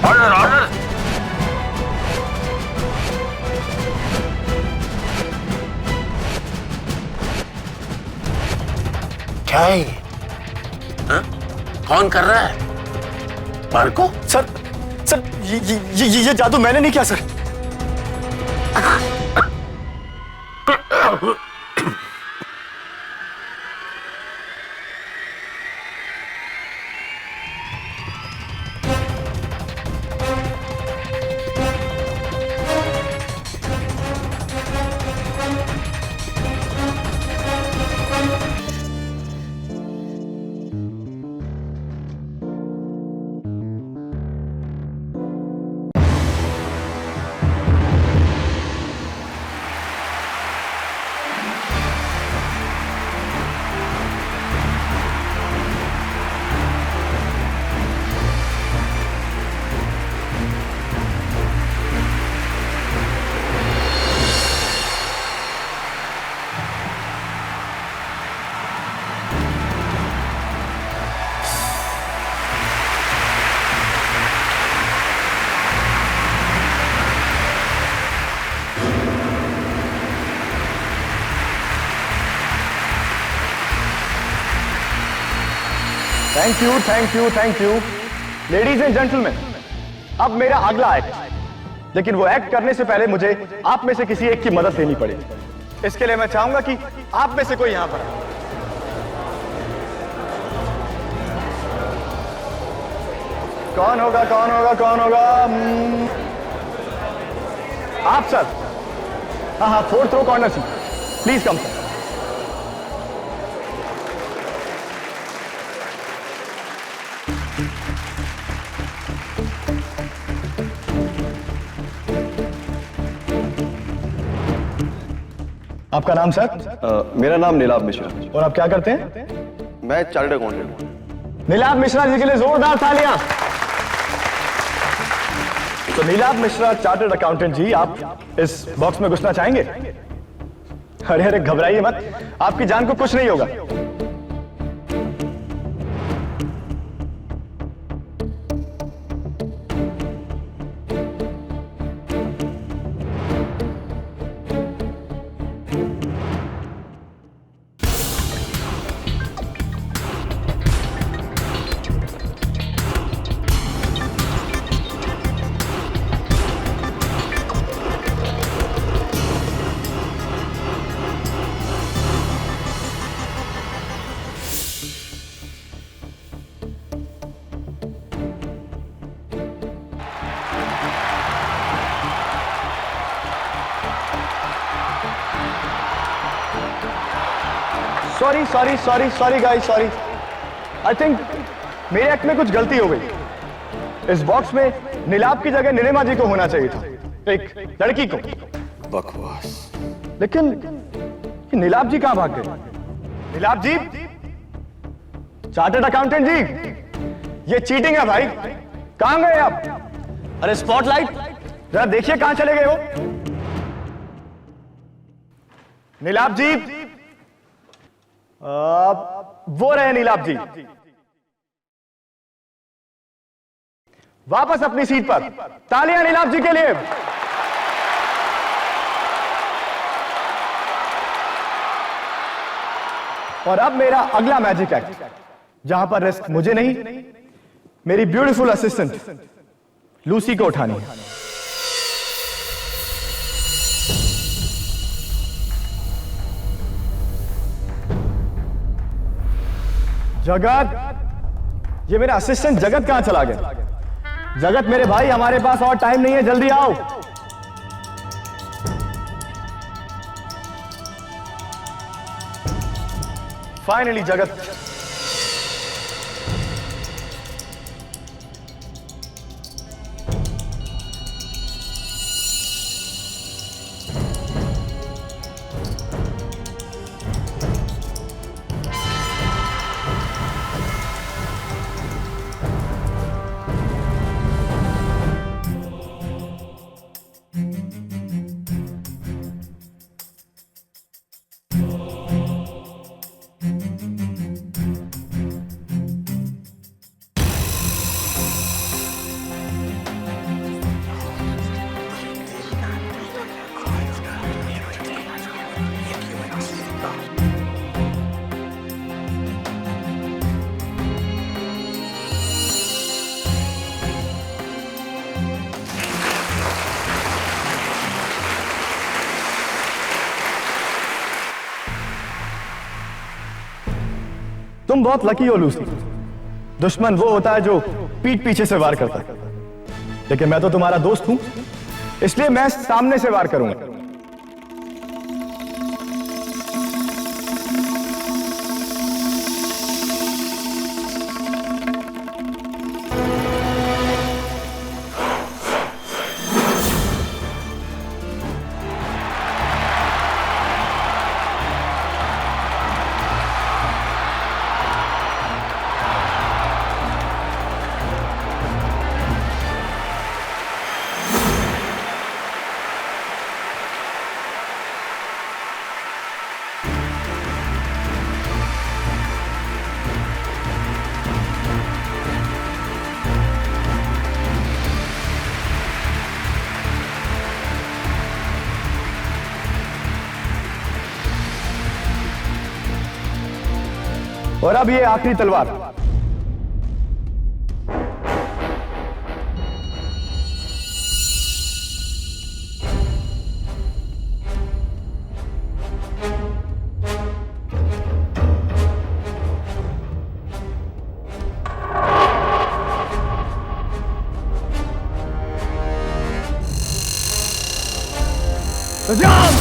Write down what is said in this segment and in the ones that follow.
Order order. क्या है ये? हाँ? कौन कर रहा है? मार्को? सर सर ये जादू मैंने नहीं किया sir. Thank you ladies and gentleman. अब मेरा अगला एक्ट, लेकिन वो एक्ट करने से पहले मुझे आप में से किसी एक की मदद लेनी पड़ेगी। इसके लिए मैं चाहूंगा कि आप में से कोई यहां पर आए। कौन होगा? आप सर। हाँ, 4th row corner seat, please come sir. आपका नाम सर? मेरा नाम नीलाभ मिश्रा। और आप क्या करते हैं? मैं चार्टर्ड अकाउंटेंट हूँ। नीलाभ मिश्रा जी के लिए जोरदार तालियां। तो नीलाभ मिश्रा चार्टर्ड अकाउंटेंट जी, आप इस बॉक्स में घुसना चाहेंगे? अरे घबराइए मत, आपकी जान को कुछ नहीं होगा। Sorry guys, sorry. I think मेरे एक्ट में कुछ गलती हो गई। इस बॉक्स में नीलाभ की जगह नीलिमा जी को होना चाहिए था, एक लड़की को। बकवास। लेकिन नीलाभ जी कहां भाग गए? नीलाभ जी, चार्टर्ड अकाउंटेंट जी, ये चीटिंग है भाई। कहां गए आप? अरे स्पॉटलाइट जरा देखिए कहां चले गए हो। नीलाभ जी, वो रहे नीलाभ जी। वापस अपनी सीट पर। तालियां नीलाभ जी के लिए। और अब मेरा अगला मैजिक एक्ट, जहां पर रिस्क मुझे नहीं, मेरी ब्यूटीफुल असिस्टेंट लूसी को उठानी है। जगत, ये मेरा असिस्टेंट जगत कहां चला गया? जगत मेरे भाई, हमारे पास और टाइम नहीं है, जल्दी आओ। फाइनली जगत। तुम बहुत लकी हो लूसी। दुश्मन वो होता है जो पीठ पीछे से वार करता है, लेकिन मैं तो तुम्हारा दोस्त हूं, इसलिए मैं सामने से वार करूंगा। और अब ये आखिरी तलवार। जाम!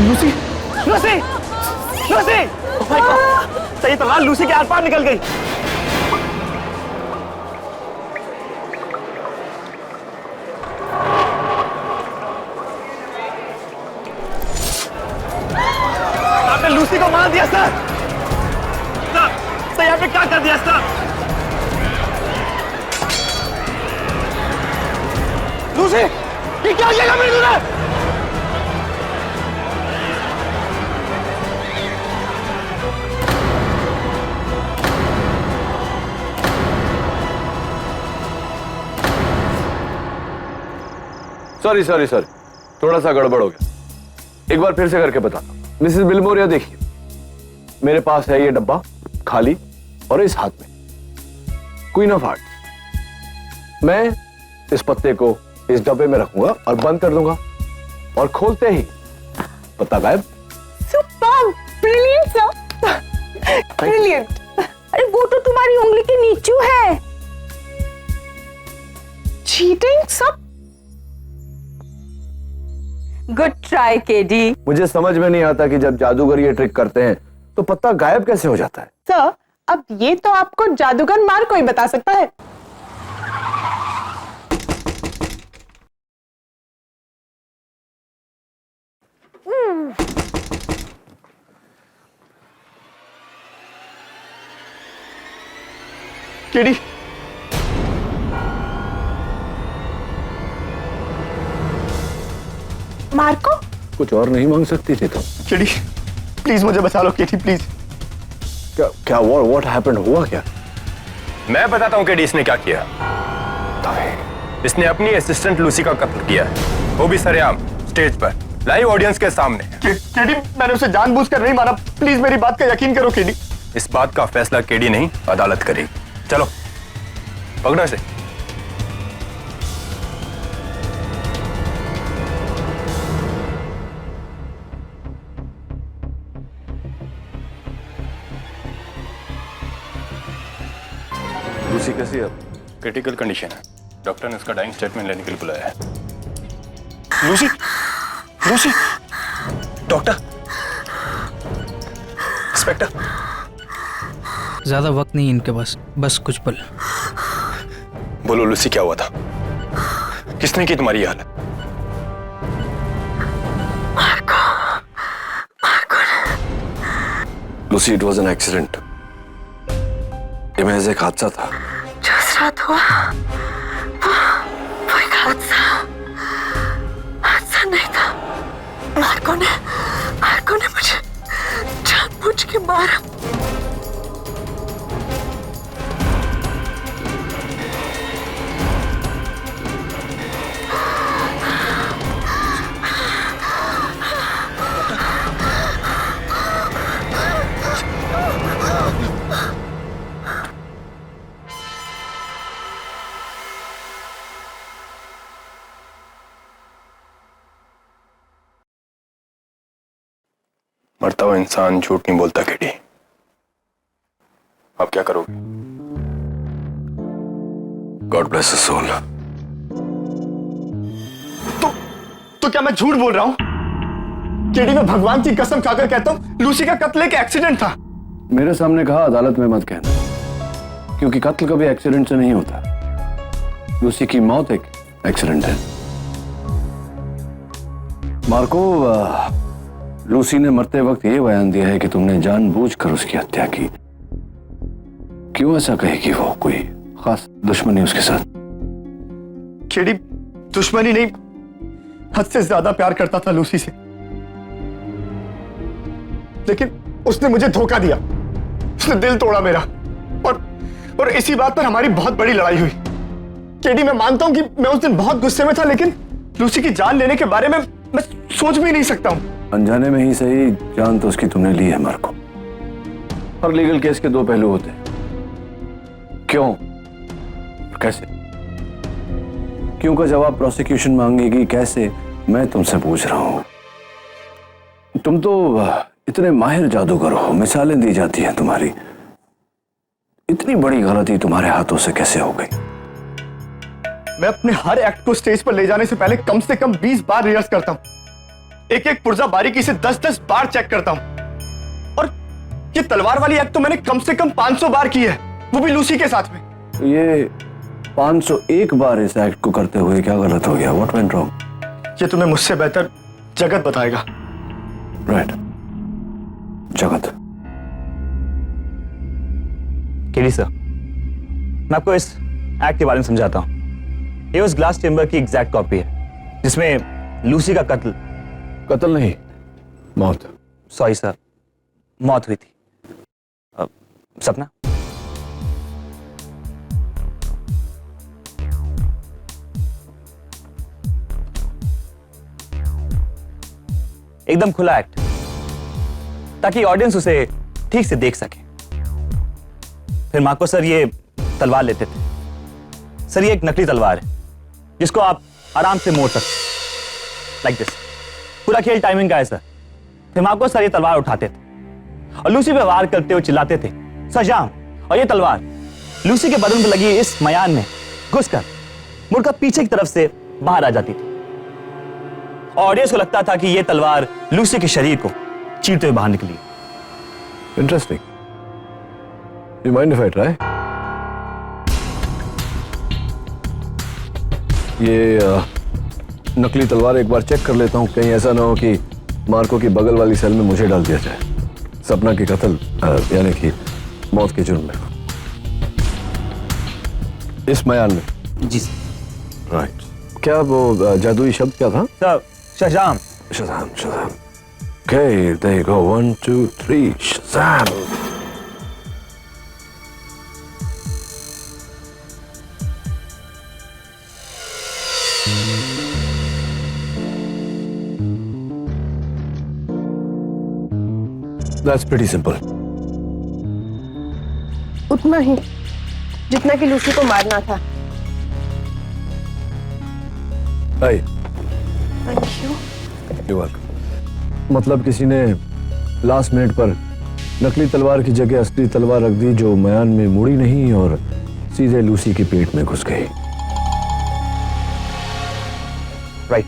Lucy, Lucy, Lucy! Oh my God! सही तलवार लूसी के आर पार निकल गई। आपने लूसी को मार दिया सर। सर यहाँ पे क्या कर दिया सर? लूसी, ये क्या किया मेरे तूने? सॉरी सॉरी सॉरी, थोड़ा सा गड़बड़ हो गया। एक बार फिर से करके बता। मिसेस बिलमोर, देखिए मेरे पास है ये डब्बा खाली और इस हाथ में क्वीन ऑफ हार्ट। मैं इस पत्ते को इस डब्बे में रखूंगा और बंद कर दूंगा, और खोलते ही पत्ता गायब। Superb, brilliant sir, brilliant. अरे वो तो तुम्हारी उंगली के नीचे है। चीटिंग सब। Good try KD. मुझे समझ में नहीं आता कि जब जादूगर ये ट्रिक करते हैं तो पत्ता गायब कैसे हो जाता है। सर, अब ये तो आपको जादूगर मार कोई बता सकता है। केडी, मार्को, कुछ और नहीं मांग सकती थी तुम? केडी प्लीज मुझे बचा लो। KD please. क्या क्या व्हाट हैपेंड? हुआ क्या? मैं बताता हूँ कि इसने क्या किया। इसने अपनी असिस्टेंट लूसी का कत्ल किया है, वो भी सरेआम, स्टेज पर, लाइव ऑडियंस के सामने। केडी, मैंने उसे जानबूझकर नहीं मारा। प्लीज मेरी बात का यकीन करो केडी। इस बात का फैसला केडी नहीं, अदालत करेगी। चलो पकड़ो इसे। लूसी कैसी है? क्रिटिकल कंडीशन है, डॉक्टर ने उसका डाइंग स्टेटमेंट लेने के लिए बुलाया है। Lucy, Lucy, doctor, inspector. ज्यादा वक्त नहीं इनके पास, बस कुछ पल। बोलो लूसी, क्या हुआ था? किसने की तुम्हारी हालत? Lucy, it was an accident. ये महज एक हादसा था। जिस रात हुआ वो एक हादसा नहीं था। मार्को ने मुझे जानबूझ के मारा। मरता हुआ इंसान झूठ नहीं बोलता केडी। अब क्या करोगे? God bless his soul. तो क्या मैं झूठ बोल रहा हूं? केडी, मैं भगवान की कसम खाकर कहता हूं लूसी का कत्ल एक एक्सीडेंट था। मेरे सामने कहा, अदालत में मत कहना, क्योंकि कत्ल कभी एक्सीडेंट से नहीं होता। लूसी की मौत एक एक्सीडेंट है। मार्को, लूसी ने मरते वक्त यह बयान दिया है कि तुमने जानबूझकर उसकी हत्या की। क्यों ऐसा कहेगी वो? कोई खास दुश्मनी उसके साथ? केडी, दुश्मनी नहीं, हद से ज्यादा प्यार करता था लूसी से, लेकिन उसने मुझे धोखा दिया। उसने दिल तोड़ा मेरा, और इसी बात पर हमारी बहुत बड़ी लड़ाई हुई। केडी, मैं मानता हूं कि मैं उस दिन बहुत गुस्से में था, लेकिन लूसी की जान लेने के बारे में मैं सोच भी नहीं सकता हूं। अनजाने में ही सही, जान तो उसकी तुमने ली है मार्को। हर लीगल केस के दो पहलू होते हैं। क्यों, कैसे? क्यों का जवाब प्रोसिक्यूशन मांगेगी, कैसे मैं तुमसे पूछ रहा हूं। तुम तो इतने माहिर जादूगर हो, मिसालें दी जाती हैं तुम्हारी। इतनी बड़ी गलती तुम्हारे हाथों से कैसे हो गई? मैं अपने हर एक्ट को स्टेज पर ले जाने से पहले कम से कम 20 बार रिहर्स करता हूं। एक एक पुर्जा बारीकी से 10-10 बार चेक करता हूं। और ये तलवार वाली एक्ट तो मैंने कम से कम 500 बार की है, वो भी लूसी के साथ में। ये 501 बार इस एक्ट को करते हुए क्या गलत हो गया? What went wrong? ये तुम्हें मुझसे बेहतर जगत बताएगा। राइट, जगत। केडी सर, मैं आपको इस एक्ट के बारे में समझाता हूं। ये उस ग्लास चेंबर की एग्जैक्ट कॉपी है जिसमें लूसी का कत्ल नहीं, मौत। सॉरी सर, मौत हुई थी। सपना, एकदम खुला एक्ट, ताकि ऑडियंस उसे ठीक से देख सके। फिर मार्को सर ये तलवार लेते थे। सर, ये एक नकली तलवार है जिसको आप आराम से मोड़ सकते, लाइक दिस। पूरा खेल टाइमिंग का है सर। फिर मार्को सर ये तलवार उठाते थे और लूसी पे वार करते हुए चिल्लाते थे, सजाम। और ये तलवार लूसी के बदन पर लगी इस मयान में घुसकर मुड़कर पीछे की तरफ से बाहर आ जाती थी। ऑडियंस को लगता था कि यह तलवार लूसी के शरीर को चीरते हुए बाहर निकली। Interesting. You mind if I try? ये नकली तलवार एक बार चेक कर लेता हूं, कहीं ऐसा ना हो कि मार्को की बगल वाली सेल में मुझे डाल दिया जाए, सपना के कत्ल यानी कि मौत के जुर्म में। इस मयान में? जी सर। राइट। क्या वो जादुई शब्द क्या था? Sir, Shazam. Shazam, Shazam. Okay, there you go. 1, 2, 3, Shazam! That's pretty simple. उतना ही जितना कि लूसी को मारना था। Hey, thank you. you're welcome. मतलब किसी ने लास्ट मिनट पर नकली तलवार की जगह असली तलवार रख दी, जो मयान में मुड़ी नहीं और सीधे लूसी के पेट में घुस गई। राइट।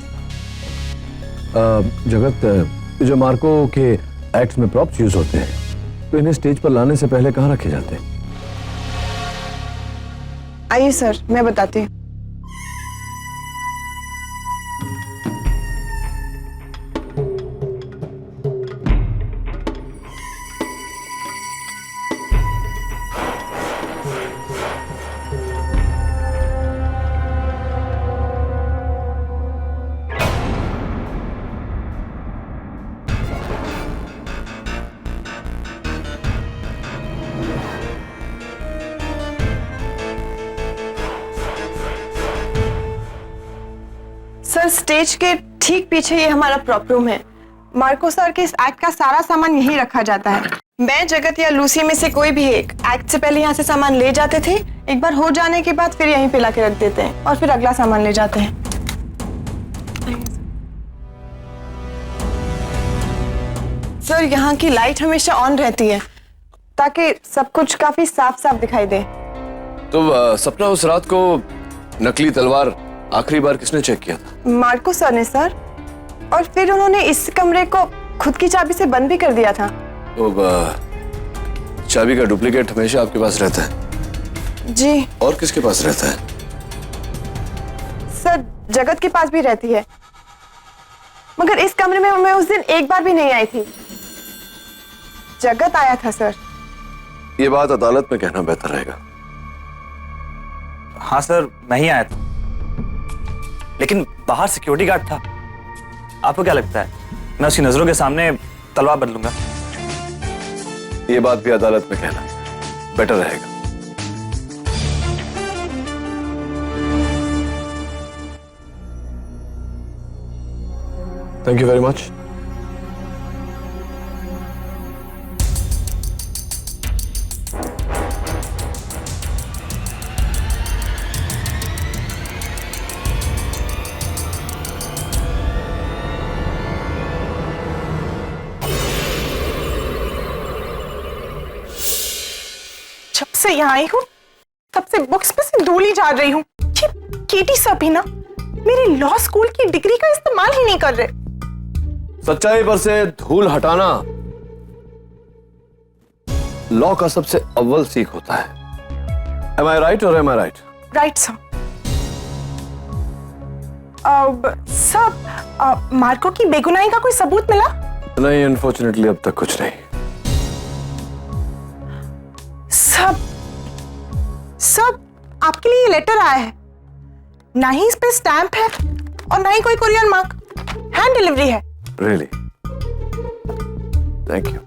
जगत, जो मार्को के एक्ट्स में प्रॉप्स यूज होते हैं, तो इन्हें स्टेज पर लाने से पहले कहाँ रखे जाते हैं? आइए सर, मैं बताती हूँ। सर, स्टेज के ठीक पीछे ये हमारा प्रॉप रूम है। मार्को सर के इस एक्ट का सारा सामान यहीं रखा जाता है। मैं, जगत या लूसी में से कोई भी एक एक्ट से पहले यहाँ से सामान ले जाते थे। एक बार हो जाने के बाद फिर यहीं पे लाके रख देते हैं और फिर अगला सामान ले जाते हैं। सर यहाँ की लाइट हमेशा ऑन रहती है ताकि सब कुछ काफी साफ साफ दिखाई दे। तो सपना, उस रात को नकली तलवार आखिरी बार किसने चेक किया था? मार्को सर ने सर, और फिर उन्होंने इस कमरे को खुद की चाबी से बंद भी कर दिया था। तो चाबी का डुप्लीकेट हमेशा आपके पास रहता है? जी। और किसके पास रहता है? सर जगत के पास भी रहती है, मगर इस कमरे में मैं उस दिन एक बार भी नहीं आई थी। जगत आया था सर। ये बात अदालत में कहना बेहतर रहेगा। हाँ सर, मैं ही आया था, लेकिन बाहर सिक्योरिटी गार्ड था। आपको क्या लगता है मैं उसकी नजरों के सामने तलवार बदलूंगा? ये बात भी अदालत में कहना बेटर रहेगा। Thank you very much. जब से यहाँ आई हूँ तब से बुक्स पे से धूल ही झाड़ रही हूँ। ये केटी सब भी ना मेरी लॉ स्कूल की डिग्री का इस्तेमाल ही नहीं कर रहे। सच्चाई पर से धूल हटाना लॉ का सबसे अव्वल सीख होता है। Am I right or am I right? Right sir. Sir, Marco की बेगुनाही का कोई सबूत मिला? नहीं, अनफॉर्चुनेटली अब तक कुछ नहीं। सब आपके लिए लेटर आया है, ना ही इस पे स्टैंप है और ना ही कोई कुरियर मार्क, हैंड डिलीवरी है। Really? Thank you.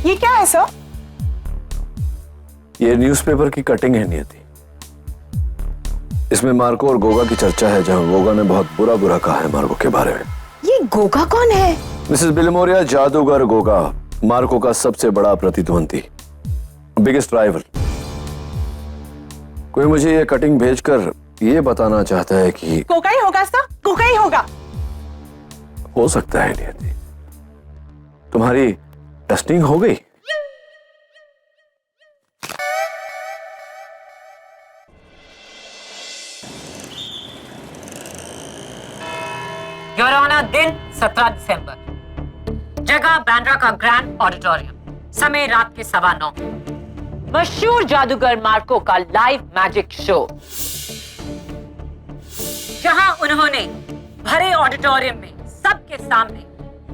ये क्या है सर? ये न्यूज़पेपर की कटिंग है नियति। इसमें मार्को और गोगा की चर्चा है, जहां गोगा ने बहुत बुरा बुरा कहा है मार्को के बारे में। ये गोगा कौन है? मिसेस बिलमोरिया, जादूगर गोगा मार्को का सबसे बड़ा प्रतिद्वंदी, बिगेस्ट राइवल। कोई मुझे ये कटिंग भेजकर ये बताना चाहता है कि गोगा ही होगा सर, गोगा ही होगा। हो सकता है नियति। तुम्हारी टेस्टिंग हो गई? योर ऑनर, दिन 17 दिसंबर, जगह बांद्रा का ग्रैंड ऑडिटोरियम, समय रात के 9:15। मशहूर जादूगर मार्को का लाइव मैजिक शो, जहां उन्होंने भरे ऑडिटोरियम में सबके सामने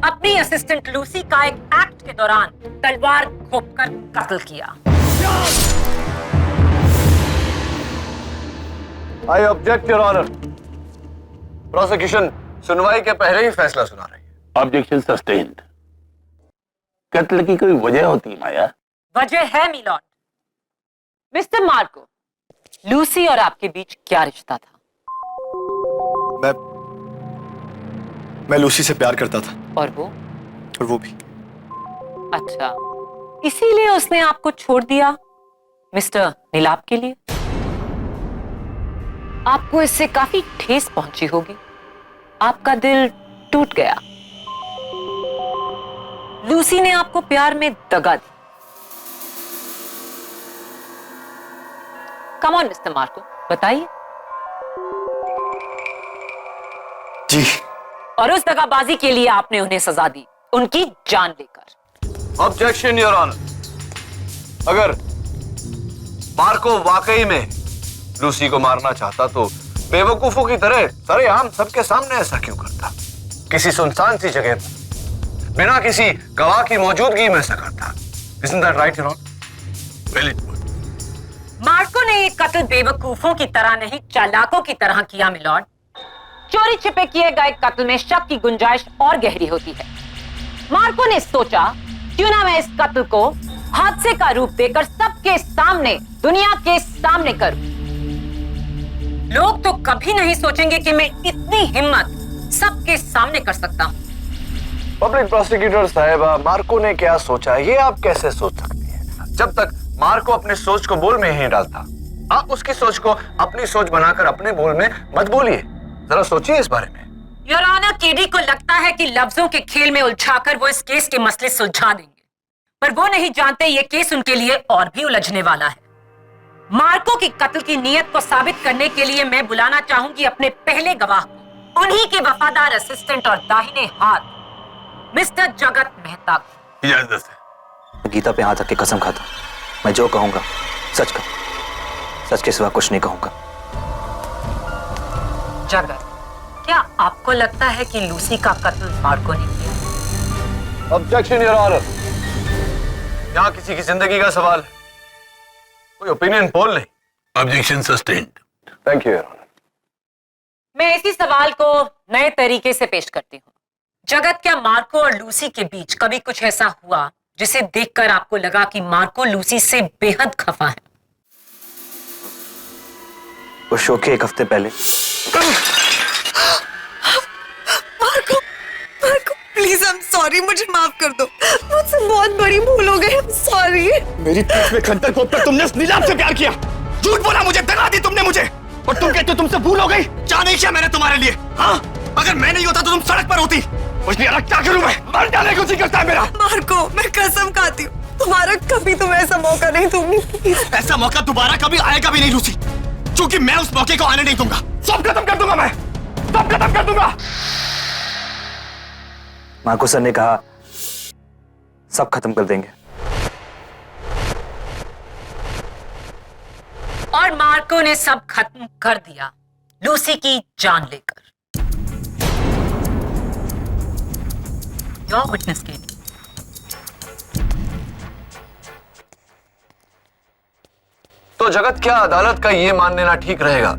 अपनी असिस्टेंट लूसी का एक एक्ट के दौरान तलवार घोंपकर कत्ल किया। I object your honour. Prosecution सुनवाई के पहले ही फैसला सुना रही है। Objection sustained. कत्ल की कोई वजह होती है माया? वजह है मिलॉर्ड। मिस्टर मार्को, लूसी और आपके बीच क्या रिश्ता था? मैं लूसी से प्यार करता था। और वो भी। अच्छा, इसीलिए उसने आपको छोड़ दिया मिस्टर नीलाप के लिए? आपको इससे काफी ठेस पहुंची होगी, आपका दिल टूट गया। लूसी ने आपको प्यार में दगा दी। कम ऑन मिस्टर मार्को, बताइए। जी। और उस दगाबाजी के लिए आपने उन्हें सजा दी, उनकी जान लेकर। Objection your honour. अगर मार्को वाकई में लूसी को मारना चाहता तो बेवकूफों की तरह सरेआम सबके सामने ऐसा क्यों करता? किसी सुनसान सी जगह पर बिना किसी गवाह की मौजूदगी में ऐसा करता। Isn't that right, your honour? Well, it would. Marco ने ये कत्ल बेवकूफों की तरह नहीं, चालाकों की तरह किया मिलॉर्ड। चोरी छिपे किए गए कत्ल में शक की गुंजाइश और गहरी होती है। मार्को ने सोचा, क्यों ना मैं इस कत्ल को हादसे का रूप देकर सबके सामने, दुनिया के सामने करूं। लोग तो कभी नहीं सोचेंगे कि मैं इतनी हिम्मत सबके सामने कर सकता हूँ। पब्लिक प्रोसिक्यूटर साहिबा, मार्को ने क्या सोचा ये आप कैसे सोच सकती हैं? जब तक मार्को अपनी सोच को बोल में ही नहीं डालता, आप उसकी सोच को अपनी सोच बनाकर अपने बोल में मत बोलिए। जरा सोचिए इस बारे में। योर ऑनर, केडी को लगता है कि लफ्जों के खेल में उलझाकर वो इस केस के मसले सुलझा देंगे, पर वो नहीं जानते ये केस उनके लिए और भी उलझने वाला है। मार्को की कत्ल की नीयत को साबित करने के लिए मैं बुलाना चाहूंगी अपने पहले गवाह को, उन्हीं के वफादार असिस्टेंट और दाहिने हाथ मिस्टर जगत मेहता को। इजाजत है। गीता पे हाथ रख के कसम खाता, मैं जो कहूंगा सच कहूंगा, सच के सिवा कुछ नहीं कहूंगा। जगत, क्या आपको लगता है कि लूसी का कत्ल मार्को ने किया? Objection your honour. यहाँ किसी की जिंदगी का सवाल है, कोई ओपिनियन पोल नहीं। Objection sustained. Thank you your honour. मैं इसी सवाल को नए तरीके से पेश करती हूँ। जगत, क्या मार्को और लूसी के बीच कभी कुछ ऐसा हुआ जिसे देखकर आपको लगा कि मार्को लूसी से बेहद खफा है? उस शो के एक हफ्ते पहले। Marco, Marco, please, I am sorry, मुझे माफ कर दो, मुझसे बहुत बड़ी भूल हो गई, आई एम सॉरी। मेरी 30वें खंडर कोर्ट पर तुमने उस नीलाम से प्यार किया, झूठ बोला मुझे, दगा दी तुमने मुझे, और तुम कहते हो तुमसे भूल हो गई। क्या नहीं किया मैंने तुम्हारे लिए? हाँ, अगर मैं नहीं होता तो तुम सड़क पर होती। मुझे अलग क्या करूं मैं? मर जाने को जी करता है मेरा। मार्को, मैं कसम खाती हूँ, तुम्हारा कभी तुम ऐसा मौका नहीं दूंगी। ऐसा मौका दोबारा कभी आएगा भी नहीं लूसी, क्योंकि मैं उस मौके को आने नहीं दूंगा। सब खत्म कर दूंगा मैं, सब खत्म कर दूंगा। मार्को सर ने कहा सब खत्म कर देंगे, और मार्को ने सब खत्म कर दिया, लूसी की जान लेकर। Your witness KD. तो जगत, क्या अदालत का यह मान लेना ठीक रहेगा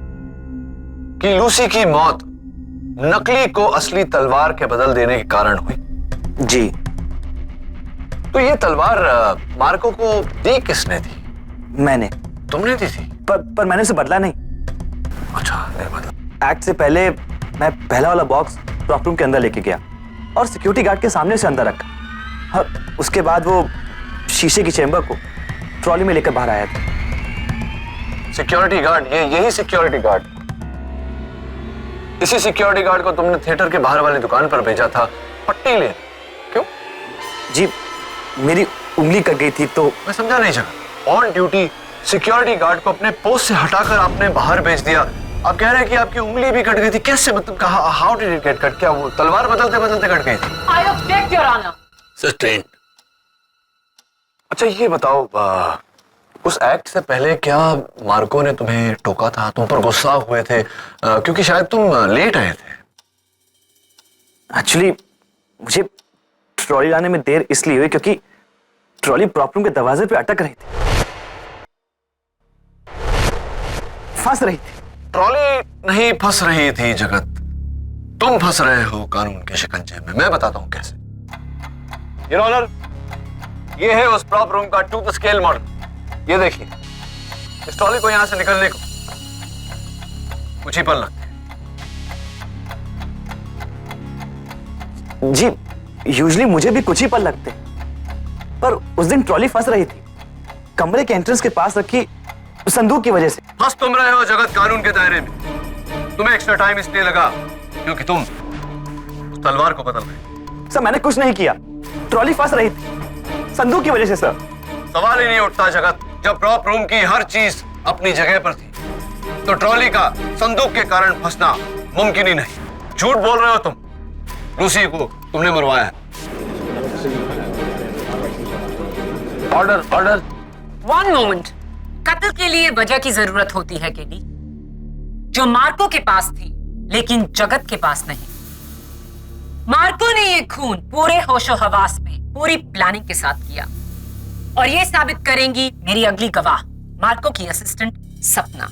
कि लूसी की मौत नकली को असली तलवार के बदल देने के कारण हुई? जी। तो ये तलवार मार्को को दी किसने थी? मैंने। तुमने दी थी? पर मैंने उसे बदला नहीं। अच्छा, नहीं बदला। एक्ट से पहले मैं पहला वाला बॉक्स प्रॉप रूम के अंदर लेके गया और सिक्योरिटी गार्ड के सामने से अंदर रखा, और उसके बाद वो शीशे की चेंबर को ट्रॉली में लेकर बाहर आया था। सिक्योरिटी गार्ड, यही सिक्योरिटी गार्ड? इसी सिक्योरिटी गार्ड को तुमने थिएटर के बाहर वाली दुकान पर भेजा था पट्टी ले? क्यों? जी, मेरी उंगली कट गई थी तो। मैं समझा नहीं जगत। ऑन ड्यूटी सिक्योरिटी गार्ड को अपने पोस्ट से हटाकर आपने बाहर भेज दिया। आप कह रहे हैं कि आपकी उंगली भी कट गई थी, कैसे? मतलब कहा, how did it get cut? क्या वो तलवार बदलते बदलते कट गई थी? I object your honour. Sustained. अच्छा, ये बताओ, उस एक्ट से पहले क्या मार्को ने तुम्हें टोका था, तुम पर गुस्सा हुए थे क्योंकि शायद तुम लेट आए थे? एक्चुअली मुझे ट्रॉली लाने में देर इसलिए हुई क्योंकि ट्रॉली प्रॉप रूम के दरवाजे पे अटक रही थी, फंस रही थी। ट्रॉली नहीं फंस रही थी जगत, तुम फंस रहे हो कानून के शिकंजे में। मैं बताता हूं कैसे। योर ऑनर, ये है उस प्रॉप रूम का टू द स्केल मॉडल। ये देखिए, इस ट्रॉली को यहां से निकलने को कुछ ही पल लगते हैं। जी, यूजुअली मुझे भी कुछ ही पल लगते, पर उस दिन ट्रॉली फंस रही थी, कमरे के एंट्रेंस के पास रखी संदूक की वजह से। फंस तुम रहे हो जगत कानून के दायरे में। तुम्हें एक्स्ट्रा टाइम इसलिए लगा क्योंकि तुम तलवार को बदल रहे। सर, मैंने कुछ नहीं किया, ट्रॉली फंस रही थी संदूक की वजह से। सर, सवाल ही नहीं उठता जगत, जब प्रॉप रूम की हर चीज अपनी जगह पर थी तो ट्रॉली का संदूक के कारण फंसना मुमकिन ही नहीं। झूठ बोल रहे हो तुम। लूसी को तुमने मरवाया है। Order, order. One moment. कत्ल के लिए वजह की जरूरत होती है केडी, जो मार्को के पास थी लेकिन जगत के पास नहीं। मार्को ने ये खून पूरे होशो हवास में पूरी प्लानिंग के साथ किया, और ये साबित करेंगी मेरी अगली गवाह, मार्को की असिस्टेंट सपना।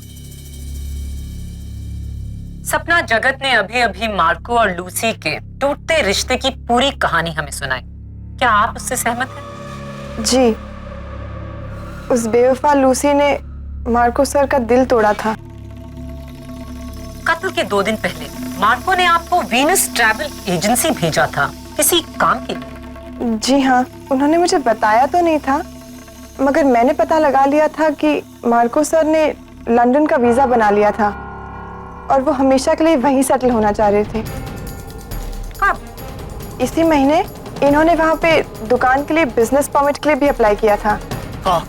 सपना, जगत ने अभी अभी मार्को और लूसी के टूटते रिश्ते की पूरी कहानी हमें सुनाई। क्या आप उससे सहमत हैं? जी, उस बेवफा लूसी ने मार्को सर का दिल तोड़ा था। कत्ल के 2 दिन पहले मार्को ने आपको वीनस ट्रैवल एजेंसी भेजा था किसी काम के लिए। जी हाँ, उन्होंने मुझे बताया तो नहीं था, मगर मैंने पता लगा लिया था कि मार्को सर ने लंदन का वीजा बना लिया था और वो हमेशा के लिए वहीं सेटल होना चाह रहे थे। कब? इसी महीने इन्होंने वहाँ पे दुकान के लिए बिजनेस परमिट के लिए भी अप्लाई किया था। हाँ,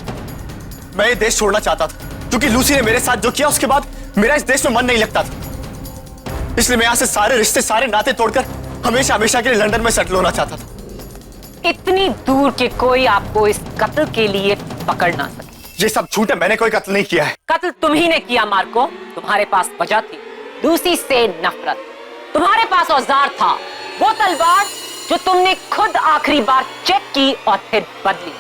मैं ये देश छोड़ना चाहता था क्योंकि लूसी ने मेरे साथ जो किया उसके बाद मेरा इस देश में मन नहीं लगता था। इसलिए मैं यहाँ से सारे रिश्ते, सारे नाते तोड़कर हमेशा हमेशा के लिए लंदन में सेटल होना चाहता था। इतनी दूर के कोई आपको इस कत्ल के लिए पकड़ ना सके। ये सब झूठ है, मैंने कोई कत्ल नहीं किया है। कत्ल तुम ही ने किया मार्को। तुम्हारे पास वजह थी, लूसी से नफरत। तुम्हारे पास औजार था, वो तलवार जो तुमने खुद आखिरी बार चेक की और फिर बदली।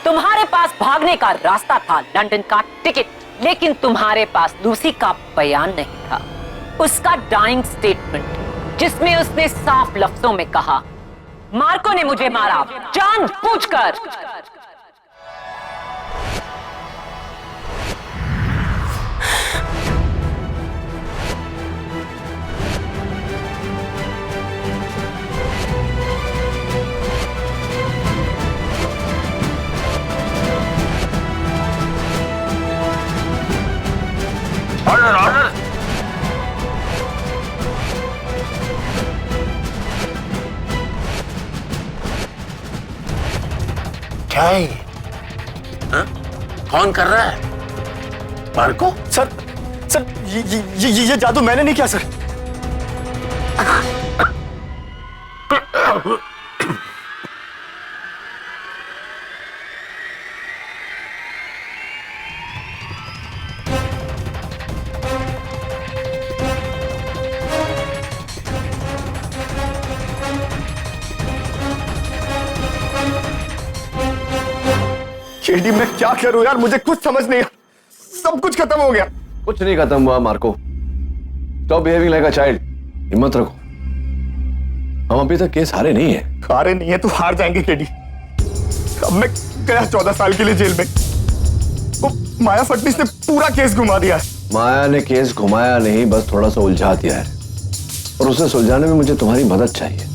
तुम्हारे पास भागने का रास्ता था, लंदन का टिकट, लेकिन तुम्हारे पास लूसी का बयान नहीं था, उसका डाइंग स्टेटमेंट, जिसमें उसने साफ लफ्जों में कहा, मार्को ने मुझे मारा जानबूझकर। Order order. क्या है ये? हाँ? कौन कर रहा है? मार्को? सर, सर ये जादू मैंने नहीं किया सर। केडी, मैं क्या करूं यार, मुझे कुछ समझ नहीं आ। सब कुछ खत्म हो गया। कुछ नहीं खत्म हुआ Marco. Stop behaving like a child. हिम्मत रखो, हम अभी तक केस हारे नहीं है। हारे नहीं है तो हार जाएंगे केडी। अब मैं गया 14 साल के लिए जेल में। वो माया फडनीस ने पूरा केस घुमा दिया है। माया ने केस घुमाया नहीं, बस थोड़ा सा उलझा दिया है, और उसे सुलझाने में मुझे तुम्हारी मदद चाहिए।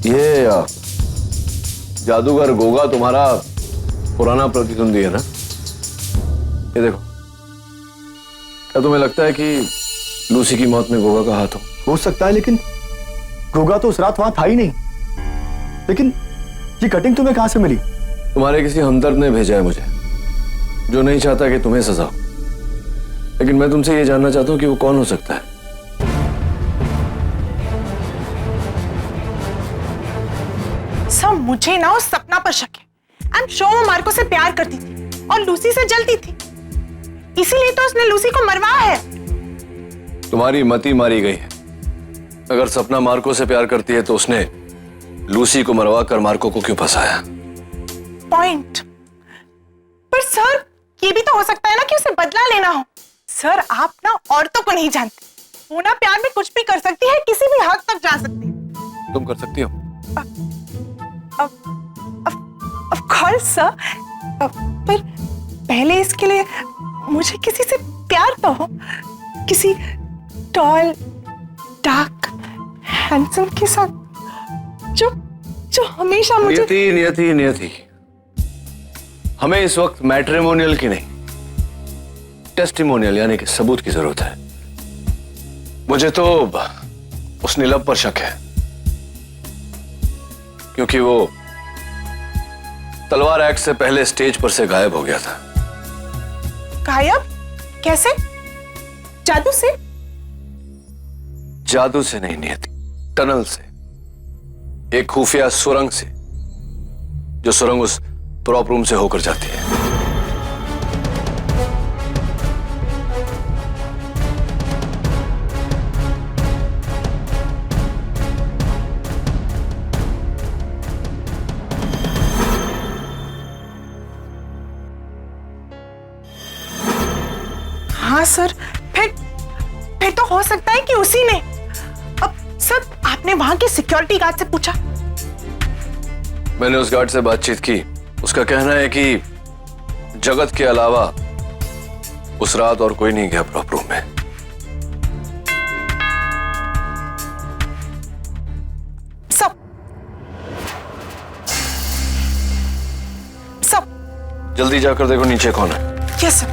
ये जादूगर गोगा तुम्हारा पुराना प्रतिद्वंदी है ना? ये देखो, क्या तुम्हें लगता है कि लूसी की मौत में गोगा का हाथ हो सकता है, लेकिन गोगा तो उस रात वहां था ही नहीं। लेकिन ये कटिंग तुम्हें कहां से मिली? तुम्हारे किसी हमदर्द ने भेजा है मुझे, जो नहीं चाहता कि तुम्हें सजा हो। लेकिन मैं तुमसे ये जानना चाहता हूं कि वो कौन हो सकता है। सब मुझे ना उस सपना पर शक है। आई एम श्योर वो मार्को से प्यार करती थी और लूसी से जलती थी, इसीलिए तो उसने लूसी को मरवाया है। तुम्हारी मती मारी गई है। अगर सपना मार्को से प्यार करती है तो उसने लूसी को मरवा कर मार्को को क्यों फंसाया? पॉइंट। पर सर, ये भी तो हो सकता है ना कि उसे बदला लेना हो। सर, आप ना औरतों को नहीं जानते, वो ना प्यार में कुछ भी कर सकती है, किसी भी हद तक जा सकती है। तुम कर सकती हो? ऑफ कोर्स सर, पर पहले इसके लिए मुझे किसी से प्यार तो हो, किसी टॉल, डार्क, हैंडसम के साथ, जो हमेशा मुझे। नियति, हमें इस वक्त मैट्रिमोनियल की नहीं, टेस्टिमोनियल यानी कि सबूत की जरूरत है। मुझे तो उस नीलम पर शक है, क्योंकि वो तलवार एक्ट से पहले स्टेज पर से गायब हो गया था। गायब? कैसे? जादू से? जादू से नहीं नियति, टनल से, एक खुफिया सुरंग से, जो सुरंग उस प्रॉप रूम से होकर जाती है। हाँ सर, फिर तो हो सकता है कि उसी ने। अब सर, आपने वहां के सिक्योरिटी गार्ड से पूछा? मैंने उस गार्ड से बातचीत की। उसका कहना है कि जगत के अलावा उस रात और कोई नहीं गया प्रॉप रूम में। जल्दी जाकर देखो नीचे कौन है। Yes sir.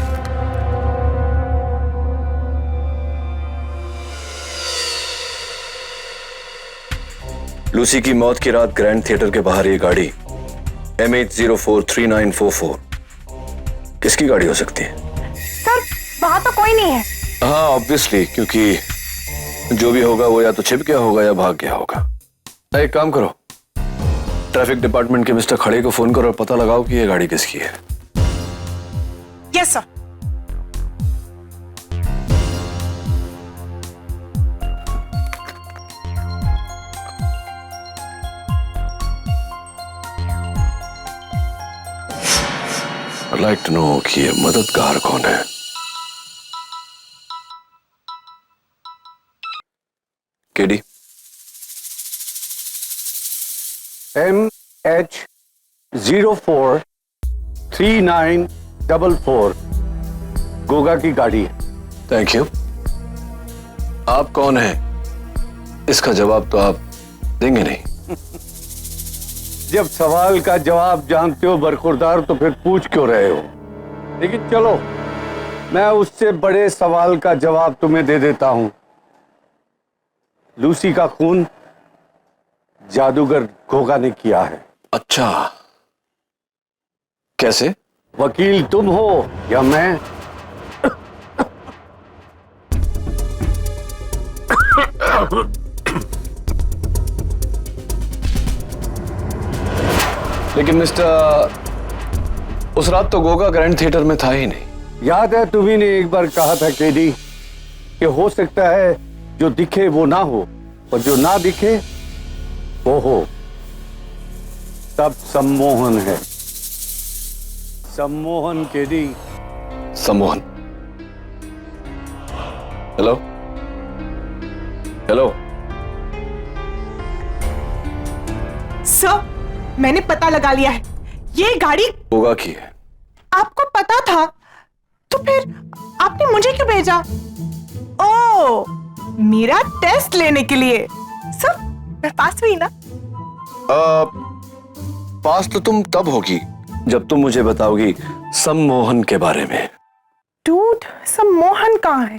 लूसी की मौत की रात ग्रैंड थिएटर के बाहर ये गाड़ी MH043944 किसकी गाड़ी हो सकती है? सर वहां तो कोई नहीं है। हाँ ऑब्वियसली, क्योंकि जो भी होगा वो या तो छिप गया होगा या भाग गया होगा। एक काम करो, ट्रैफिक डिपार्टमेंट के मिस्टर खड़े को फोन करो और पता लगाओ कि ये गाड़ी किसकी है। Yes sir. I'd like to know कि ये मददगार कौन है। केडी MH043944 गोगा की गाड़ी है। Thank you. आप कौन हैं? इसका जवाब तो आप देंगे नहीं। जब सवाल का जवाब जानते हो बरखुरदार तो फिर पूछ क्यों रहे हो? लेकिन चलो मैं उससे बड़े सवाल का जवाब तुम्हें दे देता हूं। लूसी का खून जादूगर गोगा ने किया है। अच्छा, कैसे? वकील तुम हो या मैं? लेकिन मिस्टर, उस रात तो गोगा ग्रैंड थिएटर में था ही नहीं। याद है तुम्ही ने एक बार कहा था केडी कि हो सकता है जो दिखे वो ना हो और जो ना दिखे वो हो। तब सम्मोहन है। सम्मोहन केडी। सम्मोहन। Hello hello. सर मैंने पता लगा लिया है, ये गाड़ी गोगा की है। आपको पता था तो फिर आपने मुझे क्यों भेजा? ओ, मेरा टेस्ट लेने के लिए। सर मैं पास हुई ना? पास तो तुम तब होगी जब तुम मुझे बताओगी सम्मोहन के बारे में। डूड, सम्मोहन कहाँ है?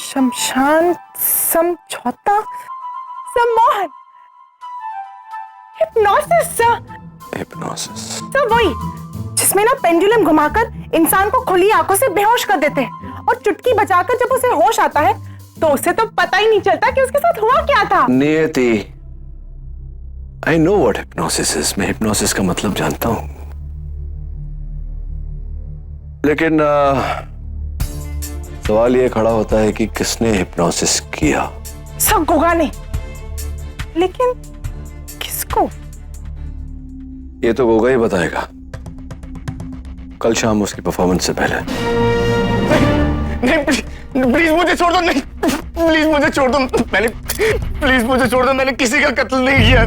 शमशान समझौता सम्मोहन। Hypnosis sir. हिप्नोसिस सर वही जिसमें ना पेंडुलम घुमाकर इंसान को खुली आंखों से बेहोश कर देते हैं और चुटकी बजाकर जब उसे होश आता है तो उसे तो पता ही नहीं चलता कि उसके साथ हुआ क्या था। नियति, I know what hypnosis is. मैं हिप्नोसिस का मतलब जानता हूं, लेकिन सवाल ये खड़ा होता है कि किसने हिप्नोसिस किया? सब गोगा ने, लेकिन किसको? ये तो गोगा ही बताएगा कल शाम उसकी परफॉर्मेंस से पहले। नहीं प्लीज मुझे छोड़ दो। नहीं प्लीज मुझे छोड़ दो। प्लीज मुझे छोड़ दो। मैंने किसी का कत्ल नहीं किया।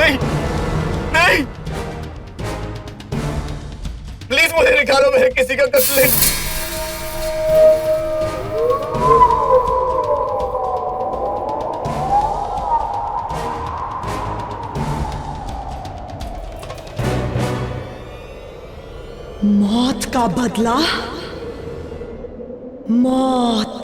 नहीं नहीं प्लीज मुझे निकालो। मैं किसी का कत्ल नहीं। मौत का बदला मौत।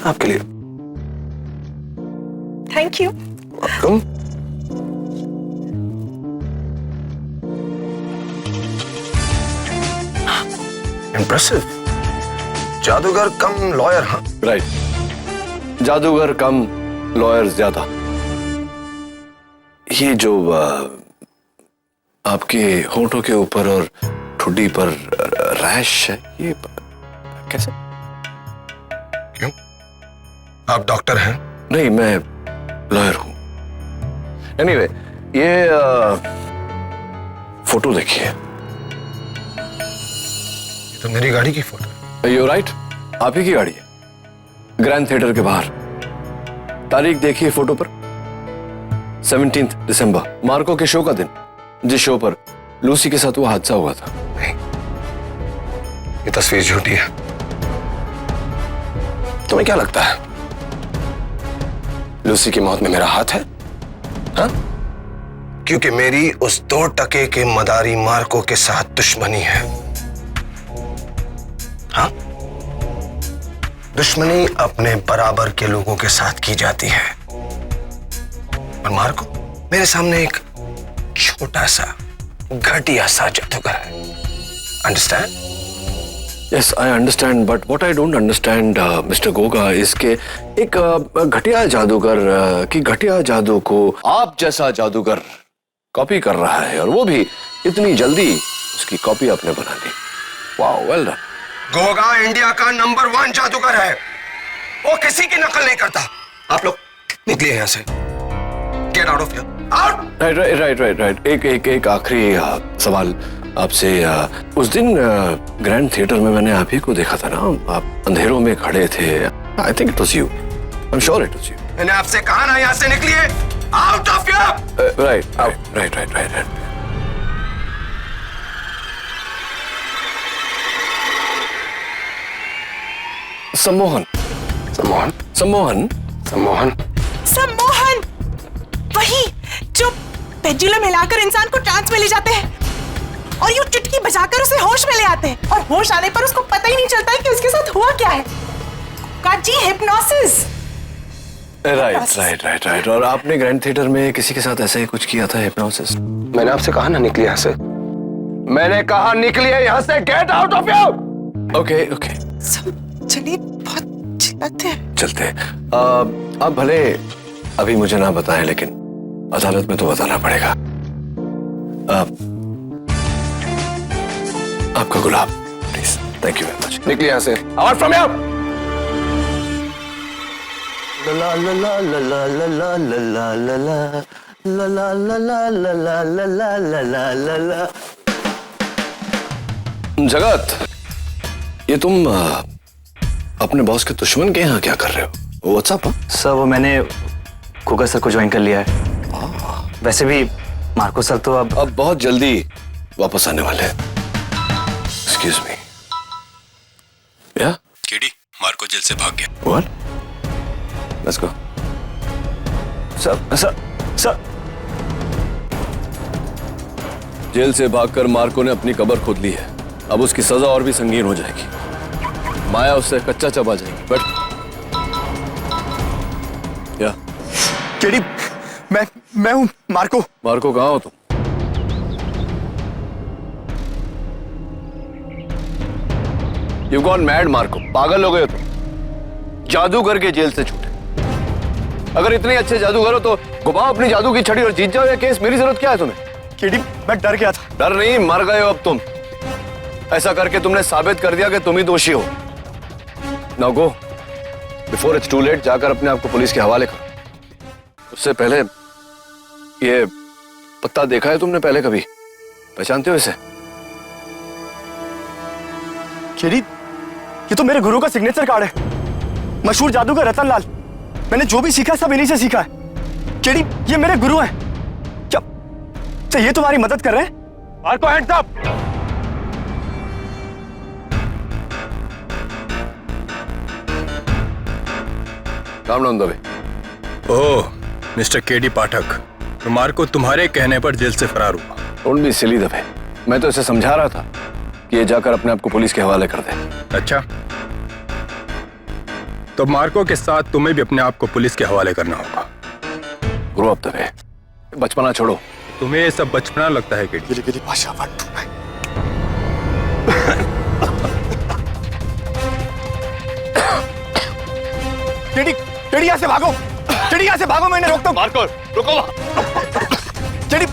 आपके लिए। Thank you. वेलकम। इम्प्रेसिव। जादूगर कम लॉयर। हाँ राइट, जादूगर कम लॉयर ज्यादा। ये जो आपके होठों के ऊपर और ठुड्डी पर रैश है, ये कैसे? क्यों? आप डॉक्टर हैं? नहीं, मैं लॉयर हूं। एनीवे, ये फोटो देखिए। ये तो मेरी गाड़ी की फोटो है। यू राइट, आप ही की गाड़ी है, ग्रैंड थिएटर के बाहर। तारीख देखिए फोटो पर, 17 दिसंबर, मार्को के शो का दिन, जिस शो पर लूसी के साथ वो हादसा हुआ था। नहीं, ये तस्वीर झूठी है। तुम्हें क्या लगता है लूसी की मौत में मेरा हाथ है? हाँ? क्योंकि मेरी उस 2 टके के मदारी मार्को के साथ दुश्मनी है। हाँ? दुश्मनी अपने बराबर के लोगों के साथ की जाती है, और मार्को मेरे सामने एक छोटा सा घटिया सा जादूगर है। Understand? Yes, I understand, but what I don't understand mister Goga इसके एक घटिया जादूगर की घटिया जादू को आप जैसा जादूगर कॉपी कर रहा है, और वो भी इतनी जल्दी उसकी कॉपी आपने बना ली। Wow, well done. Goga India का नंबर 1 जादूगर है, वो किसी की नकल नहीं करता। आप लोग निकलिए यहां से। Get out of here, out. Right. एक आखिरी सवाल आपसे। उस दिन ग्रैंड थिएटर में मैंने आप ही को देखा था ना, आप अंधेरों में खड़े थे। I think it was you, I am sure it was you. मैंने आपसे कहा ना, यहां से निकलिए, आउट ऑफ हियर। राइट। सम्मोहन। वही जो पेंडुलम हिलाकर इंसान को ट्रांस में ले जाते हैं और यूं चुटकी बजाकर उसे होश में ले आते हैं, और होश आने पर उसको पता ही नहीं चलता है कि उसके साथ हुआ क्या है। जी, हिप्नोसिस। राइट। और आपने ग्रैंड थिएटर में किसी के साथ ऐसे ही कुछ किया था, हिप्नोसिस? मैंने आपसे कहा ना, निकलिए यहां से। मैंने कहा निकलिए यहां से। Get out of here. Okay. चलिए, बहुत चिल्लाते हैं। चलते हैं। आप भले अभी मुझे ना बताएं, लेकिन अदालत में तो बताना पड़ेगा। आपका गुलाब, please. Thank you very much. निकलिए यहां से। Out from here. जगत, ये तुम अपने बॉस के दुश्मन के यहाँ क्या कर रहे हो? व्हाट्सअप? सर, वो मैंने गोगा सर को ज्वाइन कर लिया है। वैसे भी मार्को सर तो अब बहुत जल्दी वापस आने वाले हैं। Excuse me. या केडी, मार्को जेल से भाग गया। What? Let's go. Sir. Jail से भागकर मार्को ने अपनी कब्र खोद ली है। अब उसकी सजा और भी संगीन हो जाएगी। माया उससे कच्चा चबा जाएगी। बट क्या? केडी, मैं हूं मार्को। मार्को, कहाँ हो तुम? यू गॉन मैड मार्को, पागल हो गए हो तुम। जादूगर के जेल से छूटे। अगर इतने अच्छे जादूगर हो तो घुमाओ अपनी जादू की छड़ी और जीत जाओ ये केस। मेरी जरूरत क्या है तुम्हें? केडी, मैं डर गया था। डर नहीं, मर गए हो अब तुम। ऐसा करके तुमने साबित कर दिया कि तुम ही दोषी हो। Now go before it's too late. जाकर अपने आप को पुलिस के हवाले करो। उससे पहले, ये पत्ता देखा है तुमने पहले कभी? पहचानते हो इसे? केडी, ये तो मेरे गुरु का सिग्नेचर कार्ड है। मशहूर जादूगर रतन लाल। मैंने जो भी सीखा सब इन्हीं से सीखा है। केडी, ये मेरे गुरु हैं। क्या ये तुम्हारी मदद कर रहे हैं? Marco, hands up. Calm down दबे। ओह, मिस्टर केडी पाठक, तो मार्को तुम्हारे कहने पर जेल से फरार हुआ। डोंट बी सिली दबे। मैं तो इसे समझा रहा था कि ये जाकर अपने आप को पुलिस के हवाले कर दे। अच्छा, तो मार्को के साथ तुम्हें भी अपने आप को पुलिस के हवाले करना होगा। ग्रो अप द वे, बचपना छोड़ो। तुम्हें ये सब बचपना लगता है केडी। गिरी भाषा मत। टेडी यहाँ से भागो, टेडी यहाँ से भागो, मैंने रोकता हूँ। मार्को रुको। Teddy,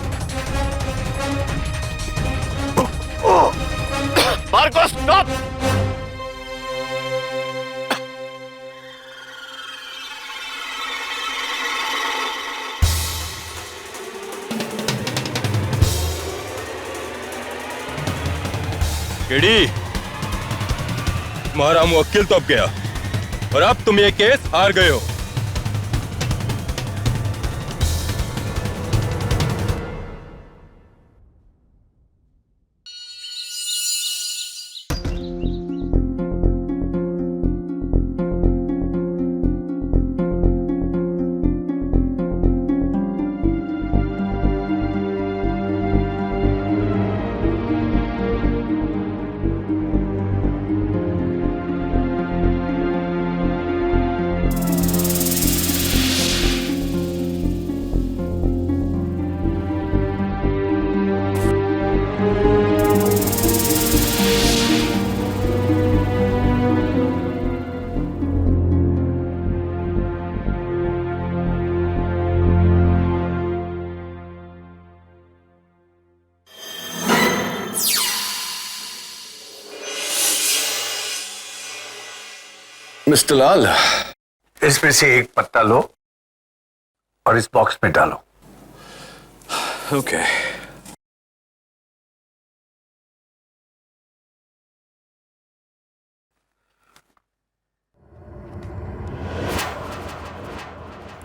Marco stop. केडी, तुम्हारा मुवक्किल तो अब गया और अब तुम ये केस हार गए हो। मिस्टर लाल, इसमें से एक पत्ता लो और इस बॉक्स में डालो। ओके।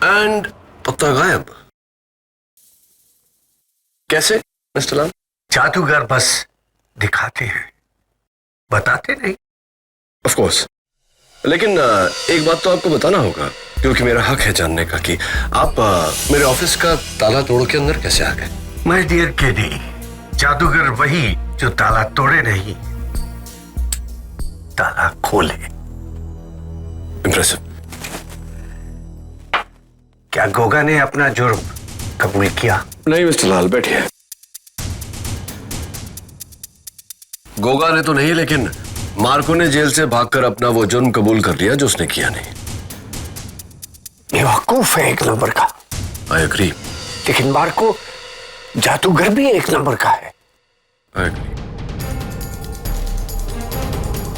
एंड पत्ता गायब। कैसे मिस्टर लाल? जादूगर बस दिखाते हैं, बताते नहीं। ऑफ कोर्स, लेकिन एक बात तो आपको बताना होगा, क्योंकि मेरा हक है जानने का कि आप मेरे ऑफिस का ताला तोड़ के अंदर कैसे आ गए। माय डियर केडी, जादूगर वही जो ताला तोड़े नहीं, ताला खोले। इंप्रेसिव। क्या गोगा ने अपना जुर्म कबूल किया? नहीं मिस्टर लाल, बैठिए। गोगा ने तो नहीं, लेकिन मार्को ने जेल से भागकर अपना वो जुर्म कबूल कर लिया जो उसने किया नहीं। बेवकूफ है एक नंबर का। I agree. लेकिन मार्को जादूगर भी एक नंबर का है। I agree.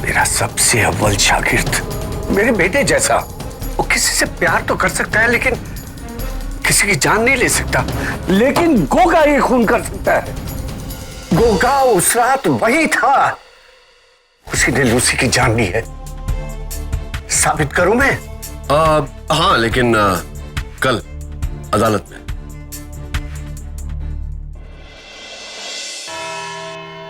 मेरा सबसे अव्वल शागिर्द, मेरे बेटे जैसा। वो किसी से प्यार तो कर सकता है, लेकिन किसी की जान नहीं ले सकता। लेकिन गोगा ये खून कर सकता है। गोगा उस रात वही था, उसी ने लूसी की जान ली है। साबित करूं मैं? हाँ, लेकिन कल अदालत में।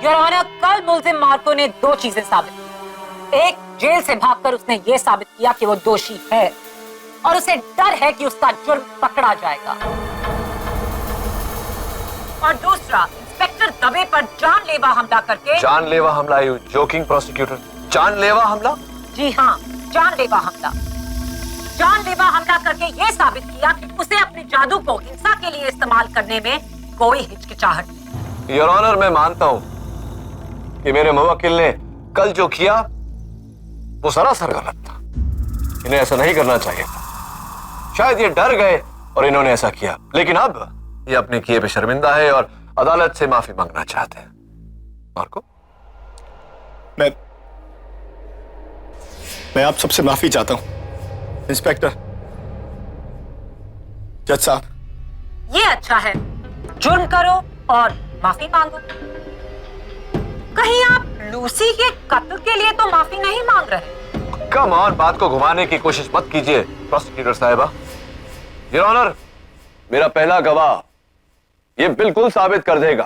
योर ऑनर, कल मुल्जिम मार्को ने दो चीजें साबित की। एक, जेल से भागकर उसने ये साबित किया कि वो दोषी है और उसे डर है कि उसका जुर्म पकड़ा जाएगा। और दूसरा, इंस्पेक्टर दवे पर जानलेवा हमला करके। जानलेवा हमला? You joking prosecutor? जानलेवा हमला? जी हाँ, जानलेवा हमला। जानलेवा हमला करके ये साबित किया कि उसे अपने जादू को हिंसा के लिए इस्तेमाल करने में कोई हिचकिचाहट नहीं। योर ऑनर, मैं मानता हूं कि मेरे मुवक्किल ने कल जो किया वो सरासर गलत था। इन्हें ऐसा नहीं करना चाहिए था। शायद ये डर गए और इन्होंने ऐसा किया, लेकिन अब ये अपने किए पे शर्मिंदा है और अदालत से माफी मांगना चाहते हैं। मार्को, मैं आप सबसे माफी चाहता हूं इंस्पेक्टर, जज साहब। ये अच्छा है, जुर्म करो और माफी मांगो। कहीं आप लूसी के कत्ल के लिए तो माफी नहीं मांग रहे? कम ऑन, बात को घुमाने की कोशिश मत कीजिए प्रोसिक्यूटर साहिबा। योर ऑनर, मेरा पहला गवाह ये बिल्कुल साबित कर देगा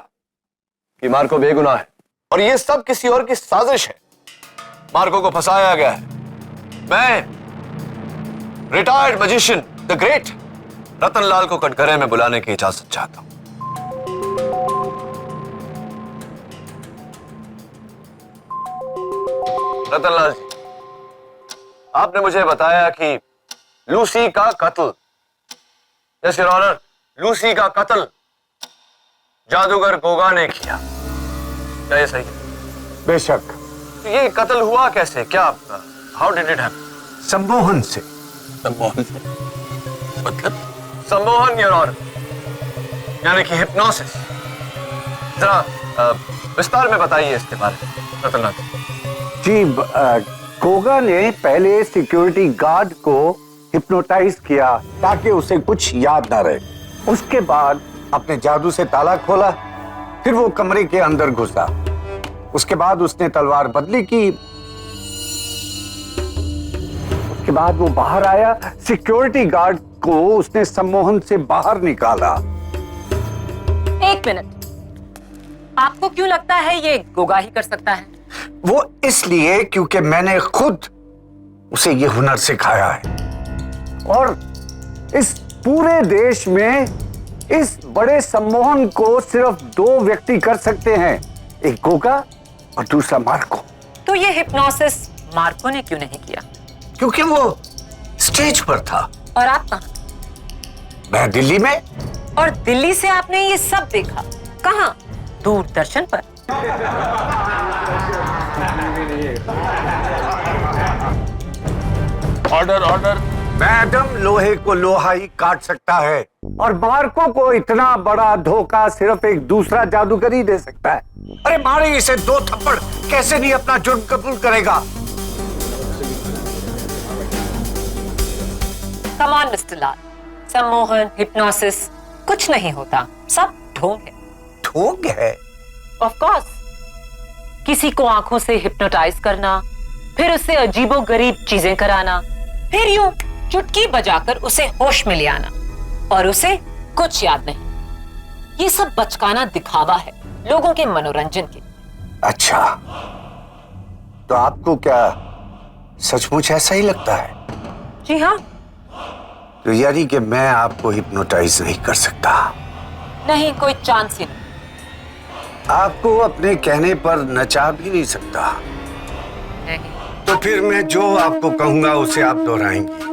कि मार्को बेगुनाह है और ये सब किसी और की साजिश है। मार्को को फंसाया गया है। मैं retired magician the great Ratanlal को कटघरे में बुलाने की इजाजत चाहता हूं। रतनलाल जी, आपने मुझे बताया कि लूसी का कत्ल, यस योर ऑनर, लूसी का कत्ल जादूगर गोगा ने किया। क्या ये सही है? बेशक। तो ये कत्ल हुआ कैसे? क्या, हाउ डिड इट हैपन? सम्मोहन से। सम्मोहन से मतलब? सम्मोहन योर ऑनर, यानी कि हिप्नोसिस। जरा विस्तार में बताइए इसके बारे में रतनलाल जी। गोगा ने पहले सिक्योरिटी गार्ड को हिप्नोटाइज किया ताकि उसे कुछ याद ना रहे। उसके बाद अपने जादू से ताला खोला, फिर वो कमरे के अंदर घुसा। उसके बाद उसने तलवार बदली की। उसके बाद वो बाहर आया, सिक्योरिटी गार्ड को उसने सम्मोहन से बाहर निकाला। एक मिनट, आपको क्यों लगता है ये गोगा ही कर सकता है? वो इसलिए क्योंकि मैंने खुद उसे ये हुनर सिखाया है, और इस पूरे देश में इस बड़े सम्मोहन को सिर्फ 2 व्यक्ति कर सकते हैं, एक गोगा और दूसरा मार्को। तो ये हिप्नोसिस मार्को ने क्यों नहीं किया? क्योंकि वो स्टेज पर था। और आप कहाँ? मैं दिल्ली में। और दिल्ली से आपने ये सब देखा कहाँ? दूरदर्शन पर। Order order. मैडम, लोहे को लोहा ही काट सकता है, और मार्को को इतना बड़ा धोखा सिर्फ एक दूसरा जादूगर ही दे सकता है। अरे मारे इसे 2 थप्पड़, कैसे नहीं अपना जुर्म कबूल करेगा? कम ऑन मिस्टर लाल, सम्मोहन, हिप्नोसिस कुछ नहीं होता, सब ढोंग है। ढोंग है? Of course. किसी को आंखों से हिप्नोटाइज करना, फिर उससे अजीबोगरीब चीजें कराना, फिर यूं चुटकी बजाकर उसे होश में ले आना, और उसे कुछ याद नहीं। ये सब बचकाना दिखावा है, लोगों के मनोरंजन के। अच्छा, तो आपको क्या सचमुच ऐसा ही लगता है? जी हाँ। तो यानी कि मैं आपको हिप्नोटाइज नहीं कर सकता? नहीं, कोई चांस ही नहीं। आपको अपने कहने पर नचा भी नहीं सकता? नहीं। तो फिर मैं जो आपको कहूंगा उसे आप दोहराएंगी?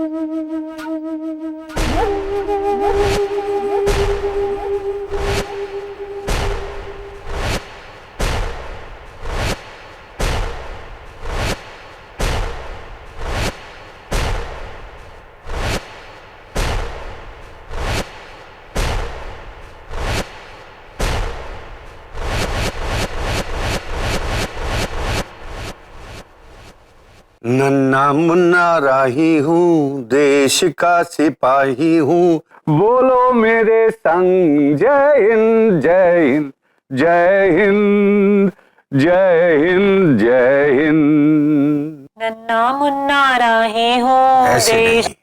नन्ना मुन्ना राही हूँ, देश का सिपाही हूँ, बोलो मेरे संग जय हिंद जय हिंद जय हिंद जय हिंद जय हिंद। नन्ना मुन्ना राही हो ऐसे देश। नहीं,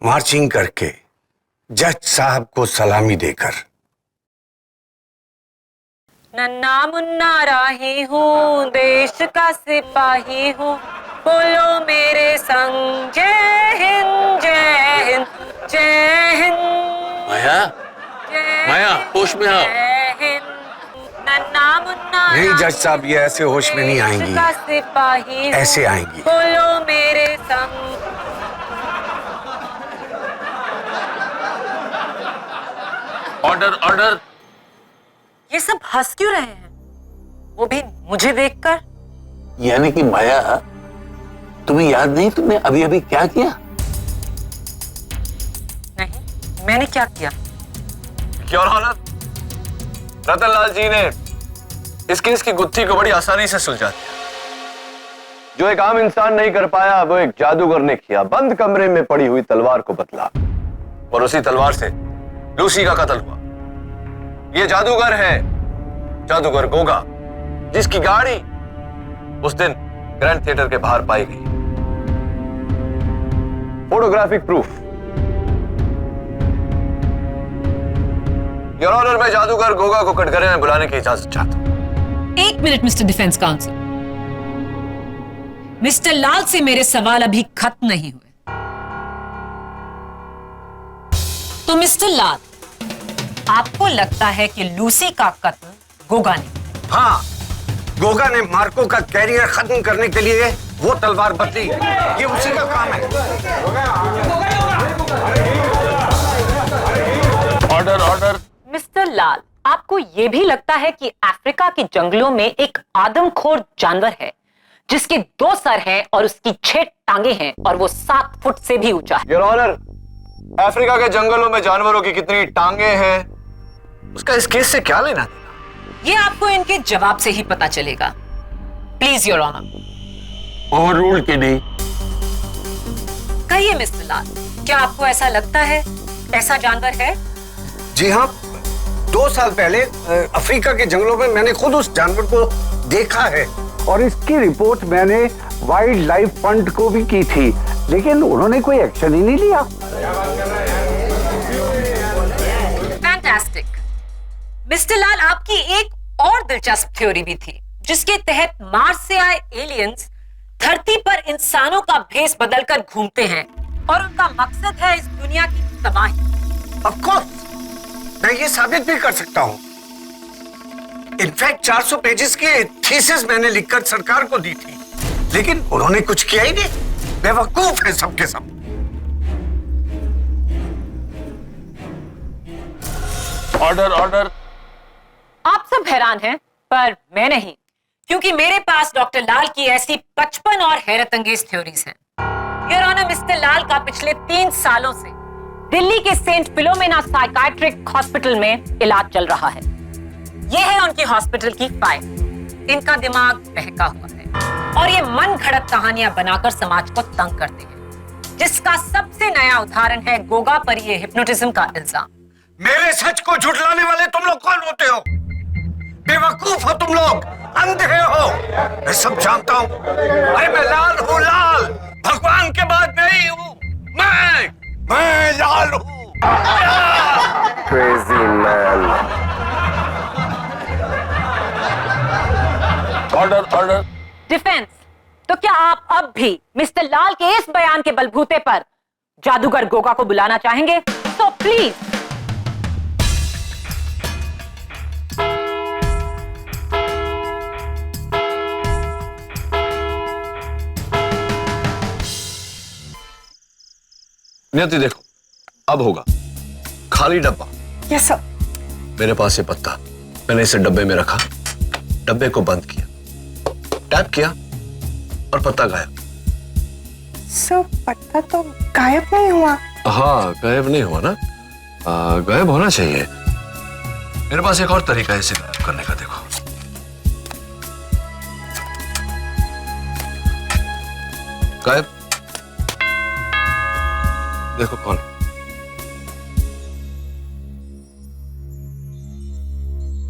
मार्चिंग करके, जज साहब को सलामी देकर। नन्ना मुन्ना राही हूँ, देश का सिपाही हूँ, बोलो मेरे संग जय हिंद जय हिंद जय हिंद। माया, माया, होश में आओ। जय हिंद। नन्ना मुन्ना नहीं जज साहब, ये ऐसे होश में नहीं आएंगी, देश का सिपाही हूँ, ऐसे आएंगी। बोलो मेरे संग। Order order. ये सब हंस क्यों रहे हैं, वो भी मुझे देखकर? यानी कि माया, तुम्हें याद नहीं तुमने अभी अभी क्या किया? नहीं, मैंने क्या किया? योर ऑनर, रतनलाल जी ने इस केस की गुत्थी को बड़ी आसानी से सुलझा दिया। जो एक आम इंसान नहीं कर पाया, वो एक जादूगर ने किया। बंद कमरे में पड़ी हुई तलवार को बदला, और उसी तलवार से लूसी का कत्ल हुआ। ये जादूगर है, जादूगर गोगा, जिसकी गाड़ी उस दिन ग्रैंड थिएटर के बाहर पाई गई। Photographic proof. योर ऑनर, मैं जादूगर गोगा को कटघरे में बुलाने की इजाजत चाहता हूं। एक minute mister defence counsel, mister Lal से मेरे सवाल अभी खत्म नहीं हुए। तो मिस्टर लाल, आपको लगता है कि लूसी का कत्ल गोगा ने? हाँ, गोगा ने मार्को का कैरियर खत्म करने के लिए वो तलवार बदली, ये उसी का काम है। Order order. मिस्टर लाल, आपको ये भी लगता है कि अफ्रीका के जंगलों में एक आदमखोर जानवर है जिसके 2 सर हैं और उसकी 6 टांगे हैं और वो 7 फुट से भी ऊंचा है? योर ऑनर, अफ्रीका के जंगलों में जानवरों की कितनी टांगे हैं उसका इस केस से क्या लेना देना? ये आपको इनके जवाब से ही पता चलेगा। Please your honour. Overruled की नहीं। कहिए मिस्टर लाल, क्या आपको ऐसा लगता है ऐसा जानवर है? जी हाँ, 2 साल पहले अफ्रीका के जंगलों में मैंने खुद उस जानवर को देखा है। और इसकी रिपोर्ट मैंने वाइल्ड लाइफ फंड को भी की थी, लेकिन उन्होंने कोई एक्शन ही नहीं लिया। फैंटास्टिक। मिस्टर लाल, आपकी एक और दिलचस्प थ्योरी भी थी जिसके तहत मार्स से आए एलियंस धरती पर इंसानों का भेष बदलकर घूमते हैं और उनका मकसद है इस दुनिया की तबाही। ऑफ कोर्स, मैं ये साबित भी कर सकता हूँ। इनफैक्ट 400 पेजेस की थीसिस मैंने लिखकर सरकार को दी थी, लेकिन उन्होंने कुछ किया ही नहीं। बेवकूफ है सबके सब। Order order. आप सब हैरान हैं, पर मैं नहीं, क्योंकि मेरे पास डॉक्टर लाल की ऐसी 55 और हैरत अंगेज थ्योरीज हैं। योर ऑनर, मिस्टर लाल का पिछले 3 सालों से दिल्ली के सेंट फिलोमेना साइकाट्रिक हॉस्पिटल में इलाज चल रहा है। यह है उनकी हॉस्पिटल की फाइल। इनका दिमाग बहका हुआ है और ये मन घड़त कहानियां बनाकर समाज को तंग करते हैं, जिसका सबसे नया उदाहरण है गोगा पर ये हिप्नोटिज्म का इल्जाम। मेरे सच को झुठलाने वाले तुम लोग कौन होते हो? बेवकूफ हो तुम लोग, अंधे हो। मैं सब जानता हूँ। अरे मैं लाल हूँ, लाल। भगवान के बाद नहीं हूँ। मैं लाल हूँ। Crazy man. Order order. Defence, तो क्या आप अब भी मिस्टर लाल के इस बयान के बलबूते पर जादूगर गोगा को बुलाना चाहेंगे? तो प्लीज। नियति देखो, अब होगा खाली डब्बा। Yes sir. मेरे पास ये पत्ता, मैंने इसे डब्बे में रखा, डब्बे को बंद किया, टैप किया और पत्ता गायब। सर, पत्ता तो गायब नहीं हुआ। हाँ, गायब नहीं हुआ ना? गायब होना चाहिए। मेरे पास एक और तरीका है इसे गायब करने का। देखो, गायब। देखो कौन है?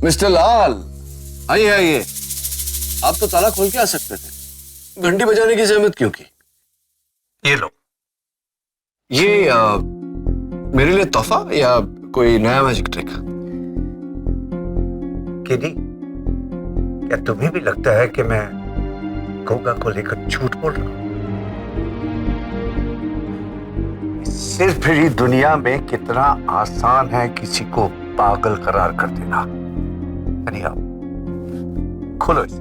मिस्टर लाल, आइए आइए। आप तो ताला खोल के आ सकते थे, घंटी बजाने की जहमत क्यों की? ये लो। ये मेरे लिए तोहफा या कोई नया मैजिक ट्रिक? किडी, क्या तुम्हें भी लगता है कि मैं गोगा को लेकर झूठ बोल रहा हूं? सिर्फ ही दुनिया में कितना आसान है किसी को पागल करार कर देना। आप खोलो इसे।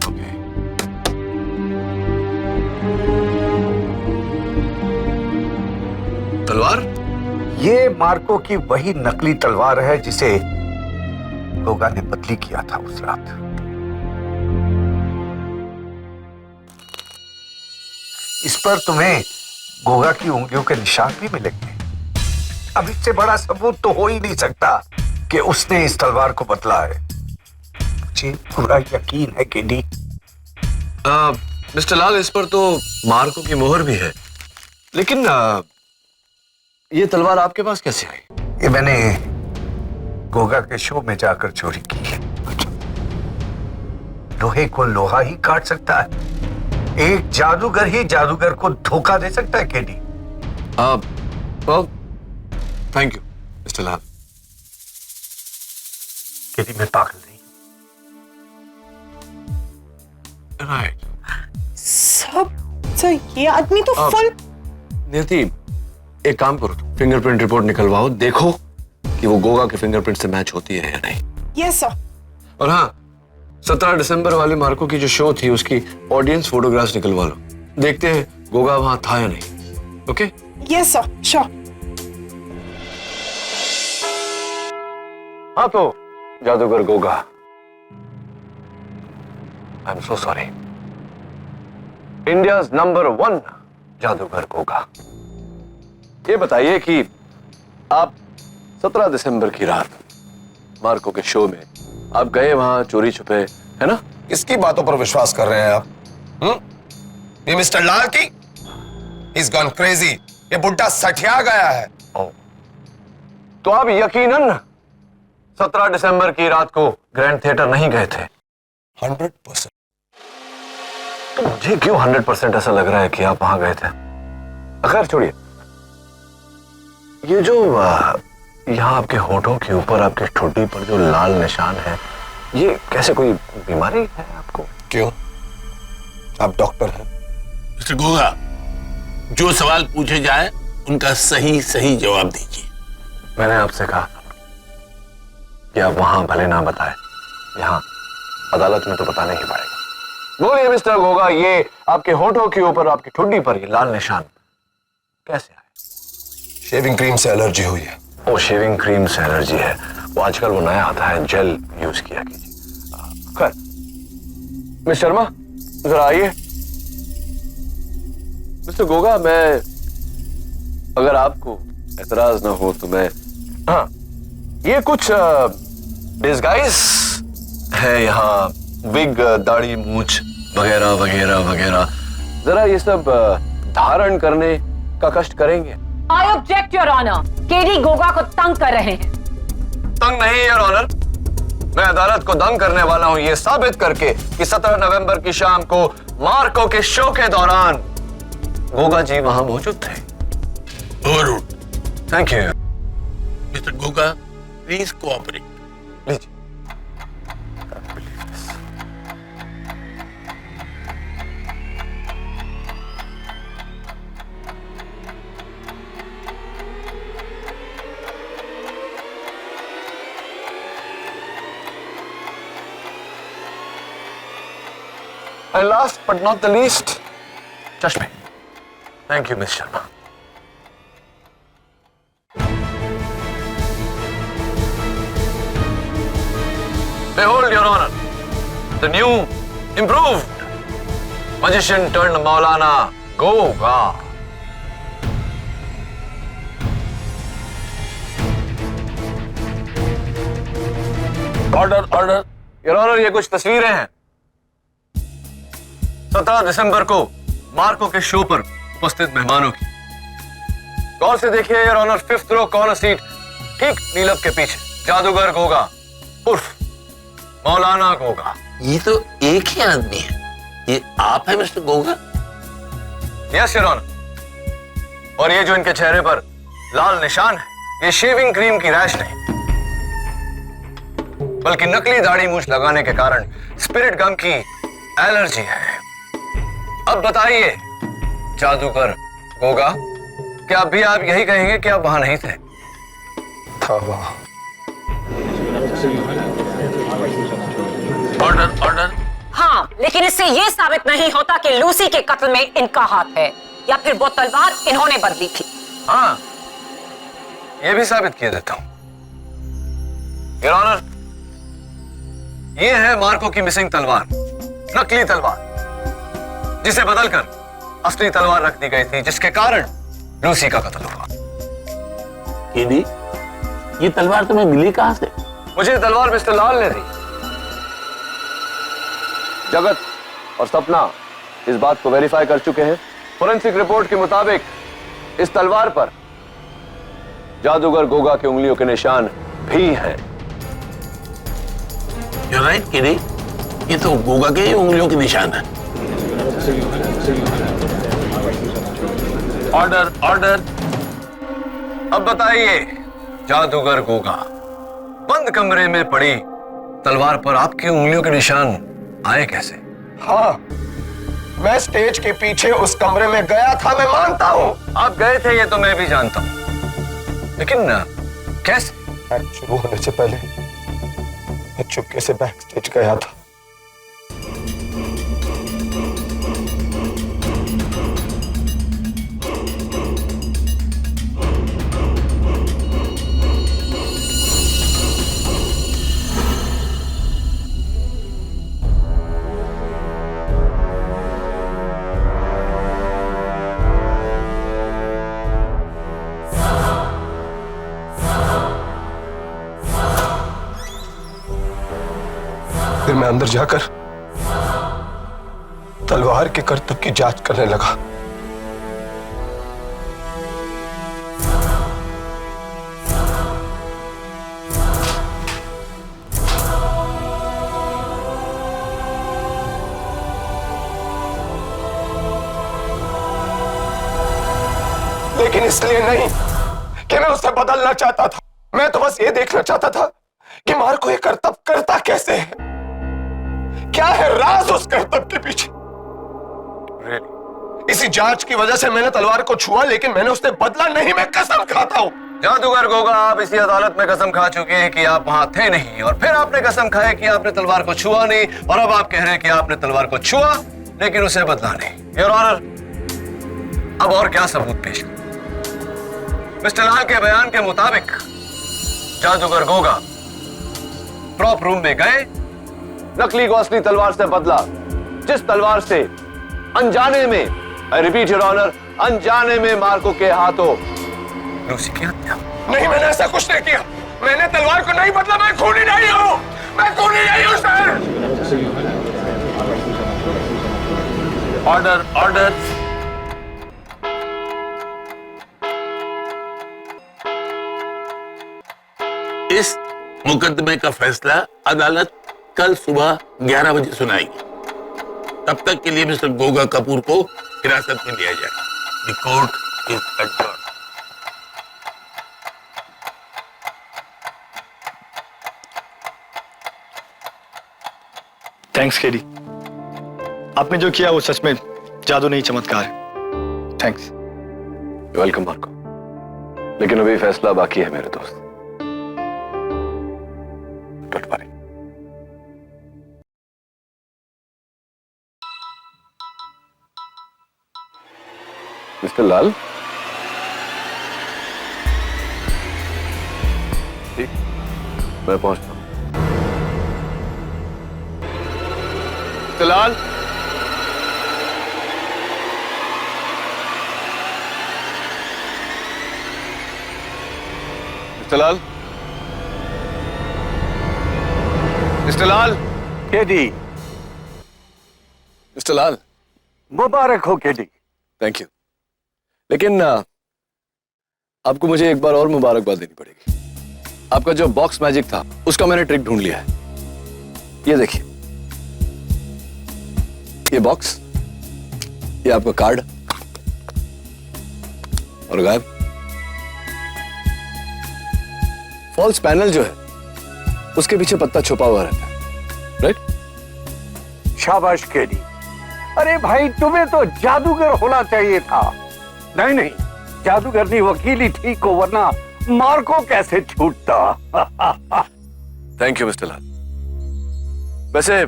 ओके। तलवार? ये मार्को की वही नकली तलवार है जिसे गोगा ने बदली किया था उस रात। इस पर तुम्हें गोगा की उंगलियों के निशान भी मिलेंगे। अब इससे बड़ा सबूत तो हो ही नहीं सकता कि उसने इस तलवार को बदला है। मुझे पूरा यकीन है केडी। मिस्टर लाल, इस पर तो मार्को की मोहर भी है, लेकिन ये तलवार आपके पास कैसे आई? ये मैंने गोगा के शो में जाकर चोरी की है। लोहे को लोहा ही काट सकता है। एक जादूगर ही जादूगर को धोखा दे सकता है KD. Thank you mister Lal. KD, मैं पागल नहीं। राइट। सर, ये आदमी तो फुल। नियति, एक काम करो, फिंगरप्रिंट रिपोर्ट निकलवाओ, देखो कि वो गोगा के फिंगरप्रिंट से मैच होती है या नहीं। Yes sir. और हाँ, 17 दिसंबर वाली मार्को की जो शो थी उसकी ऑडियंस फोटोग्राफ्स निकलवा लो, देखते हैं गोगा वहां था या नहीं। ओके? Yes sir, sure. हाँ तो जादूगर Goga, I am so sorry, India's number 1 जादूगर गोगा। ये बताइए कि आप 17 दिसंबर की रात मार्को के शो में आप गए वहां चोरी छुपे, है ना? किसकी बातों पर विश्वास कर रहे हैं आप? ये मिस्टर लाल की? He's gone crazy. ये बुड्ढा सठिया गया है। तो आप यकीनन 17 दिसंबर की रात को ग्रैंड थिएटर नहीं गए थे? 100%। तो मुझे क्यों 100% ऐसा लग रहा है कि आप वहां गए थे? खैर छोड़िए, ये जो यहाँ आपके होठों के ऊपर आपकी ठुड्डी पर जो लाल निशान है, ये कैसे कोई बीमारी है आपको? क्यों? आप डॉक्टर हैं? मिस्टर गोगा, जो सवाल पूछे जाए उनका सही सही जवाब दीजिए। मैंने आपसे कहा कि आप वहां भले ना बताएं, यहाँ अदालत में तो बताना ही पड़ेगा। बोलिए मिस्टर गोगा, ये आपके होठों के ऊपर आपकी ठुड्डी पर ये लाल निशान कैसे आए? शेविंग क्रीम से एलर्जी हुई है। वो शेविंग क्रीम से एलर्जी है, वो आजकल वो नया आता है, जेल यूज किया कीजिए। खैर मिस शर्मा जरा आइए। मिस्टर गोगा, मैं अगर आपको एतराज ना हो तो मैं, हाँ, ये कुछ डिस्गाइज है यहाँ, विग, दाढ़ी, मूछ वगैरह वगैरह वगैरह, जरा ये सब धारण करने का कष्ट करेंगे? I object your honour, KD Goga को तंग कर रहे हैं। तंग नहीं योर ऑनर, मैं अदालत को दंग करने वाला हूं ये साबित करके कि 17 नवंबर की शाम को मार्को के शो के दौरान गोगा जी वहां मौजूद थे। Overruled. Thank you mister Goga, please cooperate. लीजिए। And last but not the least, चश्मे। Thank you, Miss Sharma. Behold, Your Honor, the new, improved magician turned Maulana Goga. Order, order. Your Honor, ये कुछ तस्वीरें हैं 17 दिसंबर को मार्को के show पर उपस्थित मेहमानों की। गौर से देखिए your honour, 5th row corner seat ठीक नीलम के पीछे जादूगर गोगा उर्फ मौलाना गोगा। ये तो एक ही आदमी है, ये आप है mister Goga? Yes your honour, और ये जो इनके चेहरे पर लाल निशान है, ये शेविंग क्रीम की रैश नहीं बल्कि नकली दाढ़ी मूछ लगाने के कारण स्पिरिट गम की एलर्जी है। अब बताइए जादूगर गोगा, क्या अभी आप यही कहेंगे कि आप वहां नहीं थे? था वहां। Order, order. हाँ, लेकिन इससे यह साबित नहीं होता कि लूसी के कत्ल में इनका हाथ है या फिर वो तलवार इन्होंने बदली थी। हाँ, यह भी साबित किया देता हूं योर ऑनर। यह है मार्को की मिसिंग तलवार, नकली तलवार, जिसे बदलकर असली तलवार रख दी गई थी, जिसके कारण लूसी का कत्ल हुआ। केडी, ये तलवार तुम्हें मिली कहां से? मुझे तलवार मिस्टर लाल ने दी। जगत और सपना इस बात को वेरीफाई कर चुके हैं। फोरेंसिक रिपोर्ट के मुताबिक इस तलवार पर जादूगर गोगा की उंगलियों के निशान भी हैं। You're right, केडी, ये तो गोगा के ही उंगलियों के निशान है। Order, order. अब बताइए जादूगर गोगा, बंद कमरे में पड़ी तलवार पर आपकी उंगलियों के निशान आए कैसे? हाँ, मैं स्टेज के पीछे उस कमरे में गया था, मैं मानता हूं। आप गए थे ये तो मैं भी जानता हूं, लेकिन कैसे? एक्ट शुरू होने से पहले मैं चुपके से बैक स्टेज गया था। फिर मैं अंदर जाकर तलवार के करतब की जांच करने लगा। लेकिन इसलिए नहीं कि मैं उसे बदलना चाहता था, मैं तो बस ये देखना चाहता था कि मार्को ये करतब करता कैसे है, क्या है राज उस करतब के पीछे। इसी जांच की वजह से मैंने तलवार को छुआ, लेकिन मैंने उससे बदला नहीं, मैं कसम खाता हूं। जादूगर गोगा, आप इसी अदालत में कसम खा चुके हैं कि आप वहां थे नहीं, और फिर आपने कसम खाई कि आपने तलवार को छुआ नहीं, और अब आप कह रहे हैं कि आपने तलवार को छुआ लेकिन उसे बदला नहीं। योर ऑनर, अब और क्या सबूत पेश करूं? मिस्टर लाल के बयान के मुताबिक जादूगर गोगा प्रॉप रूम में गए, नकली को असली तलवार से बदला, जिस तलवार से अनजाने में, आई रिपीट योर ऑनर, अनजाने में मार्को के हाथों लूसी की हत्या। नहीं, मैंने ऐसा कुछ नहीं किया, मैंने तलवार को नहीं बदला, मैं खूनी नहीं हूं, मैं खूनी नहीं हूं सर। Order, order. इस मुकदमे का फैसला अदालत कल सुबह 11 बजे सुनाएगी। तब तक के लिए मिस्टर गोगा कपूर को हिरासत में लिया जाएगा। The court is adjourned. Thanks KD, आपने जो किया वो सच में जादू नहीं चमत्कार है। थैंक्स। वेलकम मार्को, लेकिन अभी फैसला बाकी है मेरे दोस्त। Don't worry. मिस्टर लाल, ठीक, मैं पहुंचता हूं। मिस्टर लाल, मिस्टर लाल, मिस्टर लाल, केडी, मिस्टर लाल, मुबारक हो केडी। थैंक यू, लेकिन आपको मुझे एक बार और मुबारकबाद देनी पड़ेगी। आपका जो बॉक्स मैजिक था उसका मैंने ट्रिक ढूंढ लिया है। ये देखिए, ये बॉक्स, ये आपका कार्ड, और गायब। फॉल्स पैनल जो है उसके पीछे पत्ता छुपा हुआ रहता है, राइट? शाबाश केडी। अरे भाई, तुम्हें तो जादूगर होना चाहिए था। नहीं नहीं, जादूगरनी वकील ही ठीक हो, वरना मार्को कैसे छूटता। थैंक यू मिस्टर लाल। वैसे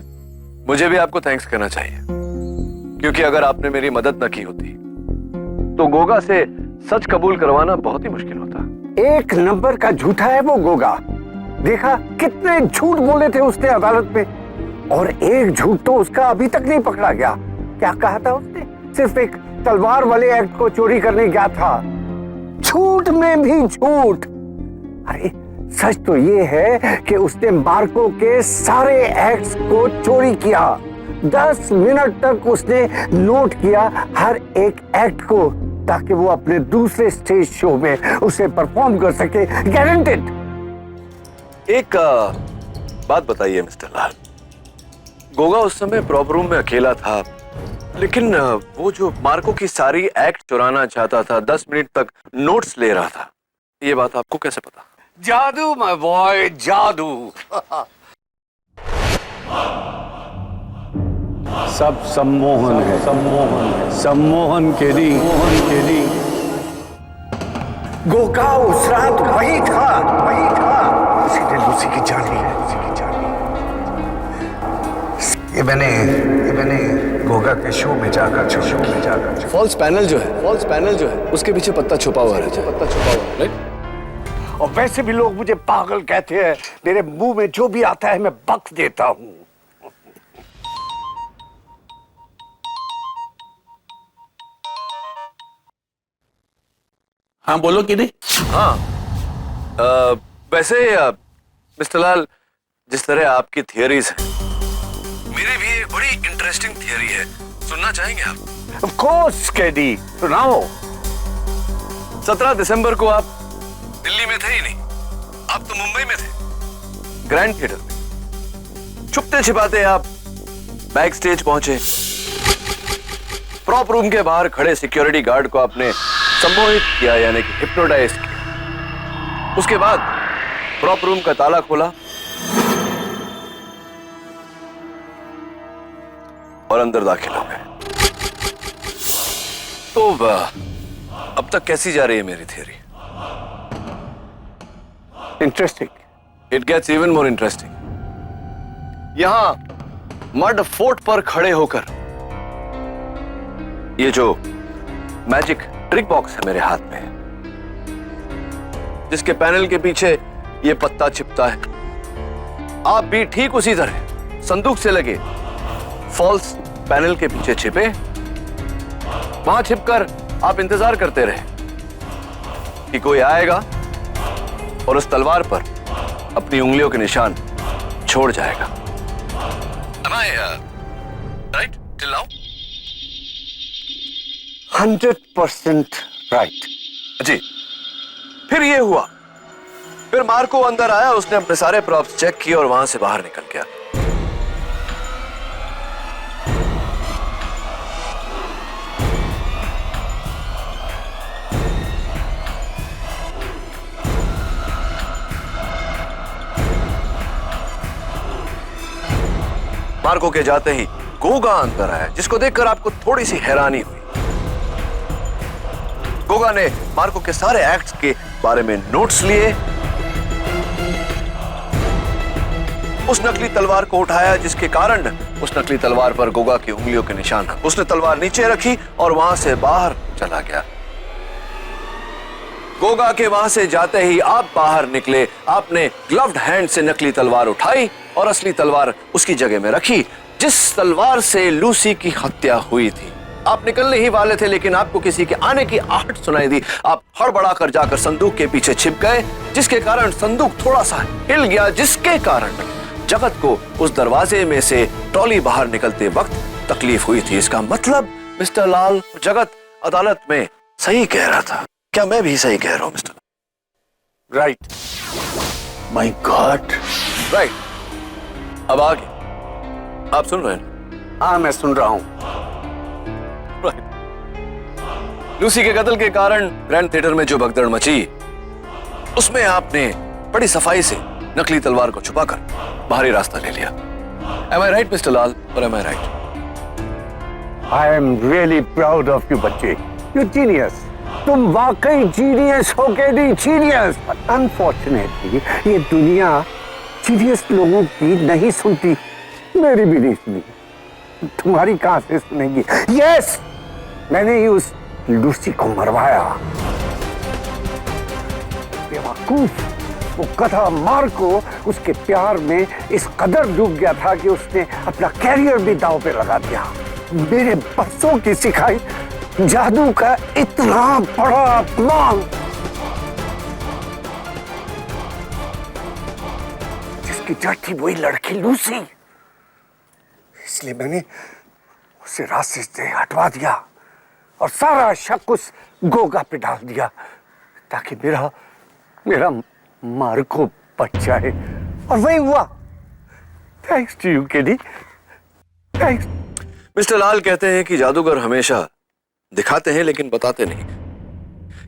मुझे भी आपको थैंक्स कहना चाहिए, क्योंकि अगर आपने मेरी मदद न की होती तो गोगा से सच कबूल करवाना बहुत ही मुश्किल होता। एक नंबर का झूठा है वो गोगा। देखा कितने झूठ बोले थे उसने अदालत में, और एक झूठ तो उसका अभी तक नहीं पकड़ा गया। क्या कहा था उसने? सिर्फ एक तलवार वाले एक्ट को चोरी करने गया था। झूठ में भी झूठ। अरे सच तो ये है कि उसने मार्को के सारे एक्ट्स को चोरी किया। 10 मिनट तक उसने नोट किया हर एक एक्ट को, ताकि वो अपने दूसरे स्टेज शो में उसे परफॉर्म कर सके। गारंटेड। एक बात बताइए मिस्टर लाल, गोगा उस समय प्रॉपर रूम में अकेला था, लेकिन वो जो मार्को की सारी एक्ट चुराना चाहता था, 10 मिनट तक नोट्स ले रहा था, ये बात आपको कैसे पता? जादू माय बॉय, जादू। सब सम्मोहन है, सम्मोहन है, सम्मोहन केडी, मोहन केडी। गोगा उस रात वही था, वही था। सीधे लूसी की जान ली है, लूसी की जान ली। ये मैंने गोगा के शो में जाकर फॉल्स पैनल जो है उसके पीछे पत्ता छुपा हुआ रहता है, पत्ता छुपा हुआ, राइट? और वैसे भी लोग मुझे पागल कहते हैं। मेरे मुंह में जो भी आता है मैं बक देता हूं। हाँ बोलो कि नहीं। हाँ, वैसे मिस्टर लाल, जिस तरह आपकी थियरीज हैं है, सुनना चाहेंगे आप? ऑफ कोर्स केडी, सुनाओ। 17 दिसंबर को आप दिल्ली में थे ही नहीं, आप तो मुंबई में थे, ग्रैंड थिएटर में। छुपते छिपाते आप बैक स्टेज पहुंचे। प्रॉप रूम के बाहर खड़े सिक्योरिटी गार्ड को आपने सम्मोहित किया, यानी कि हिप्नोटाइज किया। उसके बाद प्रॉप रूम का ताला खोला और अंदर दाखिल हो गए। तो अब तक कैसी जा रही है मेरी theory? Interesting. It gets even more interesting. यहां मड फोर्ट पर खड़े होकर ये जो मैजिक ट्रिक बॉक्स है मेरे हाथ में, जिसके पैनल के पीछे ये पत्ता छिपता है, आप भी ठीक उसी तरह संदूक से लगे फॉल्स पैनल के पीछे छिपे। वहां छिपकर आप इंतजार करते रहे कि कोई आएगा और उस तलवार पर अपनी उंगलियों के निशान छोड़ जाएगा। Am I right till now? 100% right. जी। फिर ये हुआ, फिर मार्को अंदर आया, उसने अपने सारे प्रॉप्स चेक किए और वहां से बाहर निकल गया। मार्को के जाते ही गोगा अंदर आया, जिसको देखकर आपको थोड़ी सी हैरानी हुई। गोगा ने मार्को के सारे एक्ट्स के बारे में नोट्स लिए, उस नकली तलवार को उठाया, जिसके कारण उस नकली तलवार पर गोगा की उंगलियों के निशान। उसने तलवार नीचे रखी और वहां से बाहर चला गया। गोगा के वहां से जाते ही आप बाहर निकले। आपने ग्लव्ड हैंड से नकली तलवार उठाई और असली तलवार उसकी जगह में रखी, जिस तलवार से लूसी की हत्या हुई थी। आप निकलने ही वाले थे, लेकिन आपको किसी के आने की आहट सुनाई दी। आप हड़बड़ाकर जाकर संदूक के पीछे छिप गए, जिसके कारण संदूक थोड़ा सा हिल गया, जिसके कारण जगत को उस दरवाजे में से ट्रॉली बाहर निकलते वक्त तकलीफ हुई थी। इसका मतलब मिस्टर लाल, जगत अदालत में सही कह रहा था। क्या मैं भी सही कह रहा हूं mister? Right. My God. Right. अब आगे आप सुन रहे हैं? हाँ, मैं सुन रहा हूं। लूसी के कत्ल के कारण ग्रैंड थिएटर में जो भगदड़ मची, उसमें आपने बड़ी सफाई से नकली तलवार को छुपाकर बाहरी रास्ता ले लिया। Am I right, mister Lal, or am I right? I am really proud of you, बच्चे। You genius। तुम वाकई जीनियस हो केडी, जीनियस। अनफॉर्चुनेटली ये दुनिया जीनियस लोगों की नहीं सुनती, मेरी भी नहीं सुनी, तुम्हारी कहां से सुनेगी? यस, मैंने ही उस लूसी को मरवाया। बेवकूफ, वो गधा मार्को उसके प्यार में इस कदर डूब गया था कि उसने अपना कैरियर भी दांव पे लगा दिया। मेरे बरसों की सिखाई जादू का इतना बड़ा अपमान, जिसकी जड़ थी वही लड़की लूसी, इसलिए मैंने उसे रास्ते से हटवा दिया और सारा शक उस गोगा पे डाल दिया, ताकि मेरा मार्को बच जाए। और वही हुआ। Thanks to you KD, thanks. Mister Lal कहते हैं कि जादूगर हमेशा दिखाते हैं लेकिन बताते नहीं।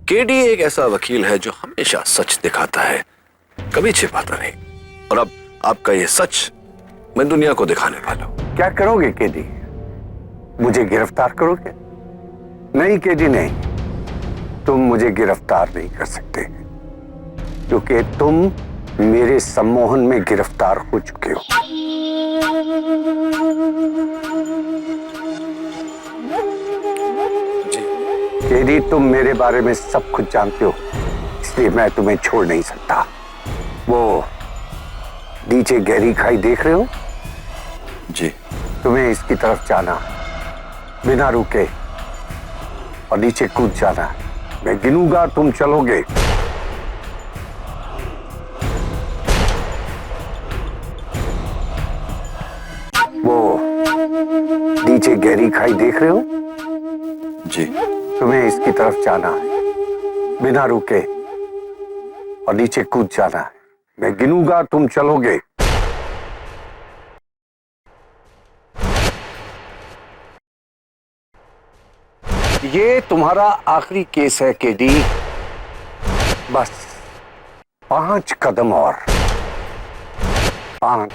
केडी एक ऐसा वकील है जो हमेशा सच दिखाता है, कभी छिपाता नहीं। और अब आपका ये सच मैं दुनिया को दिखाने वाला हूं। क्या करोगे केडी? मुझे गिरफ्तार करोगे? नहीं केडी, नहीं, तुम मुझे गिरफ्तार नहीं कर सकते, क्योंकि तुम मेरे सम्मोहन में गिरफ्तार हो चुके हो। केडी, तुम मेरे बारे में सब कुछ जानते हो, इसलिए मैं तुम्हें छोड़ नहीं सकता। वो नीचे गहरी खाई देख रहे हो? जी। तुम्हें इसकी तरफ जाना, बिना रुके, और नीचे कूद जाना। मैं गिनूंगा, तुम चलोगे। वो नीचे गहरी खाई देख रहे हो? जी। तुम्हें इसकी तरफ जाना है, बिना रुके, और नीचे कूद जाना है। मैं गिनूंगा, तुम चलोगे। ये तुम्हारा आखिरी केस है केडी। बस 5 कदम और। 5,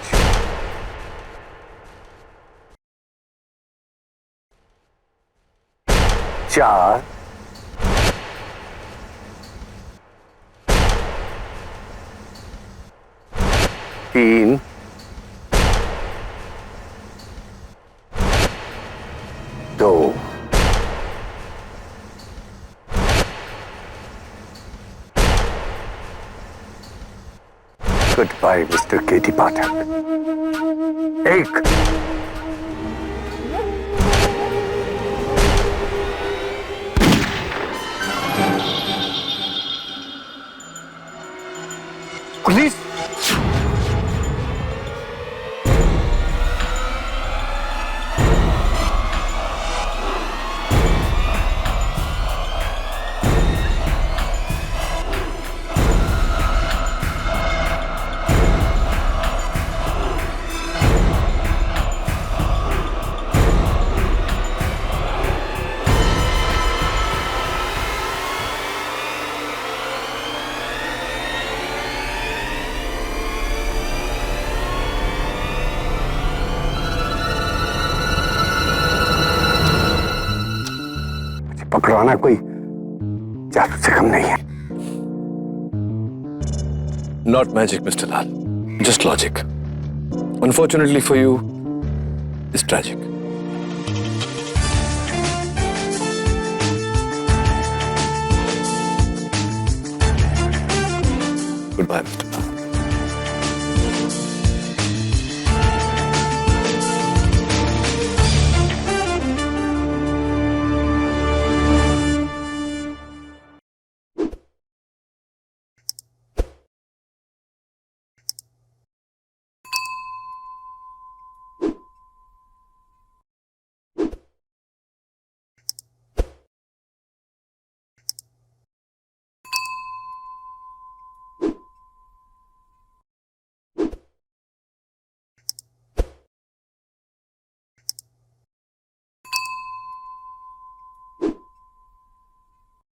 4, 3, 2, 'Goodbye, Mr. K.D. Pathak'। 1, police. पकड़वाना कोई जादू से कम नहीं है। Not magic, Mr. Lal. Just logic. Unfortunately for you, it's tragic. Goodbye, Mr.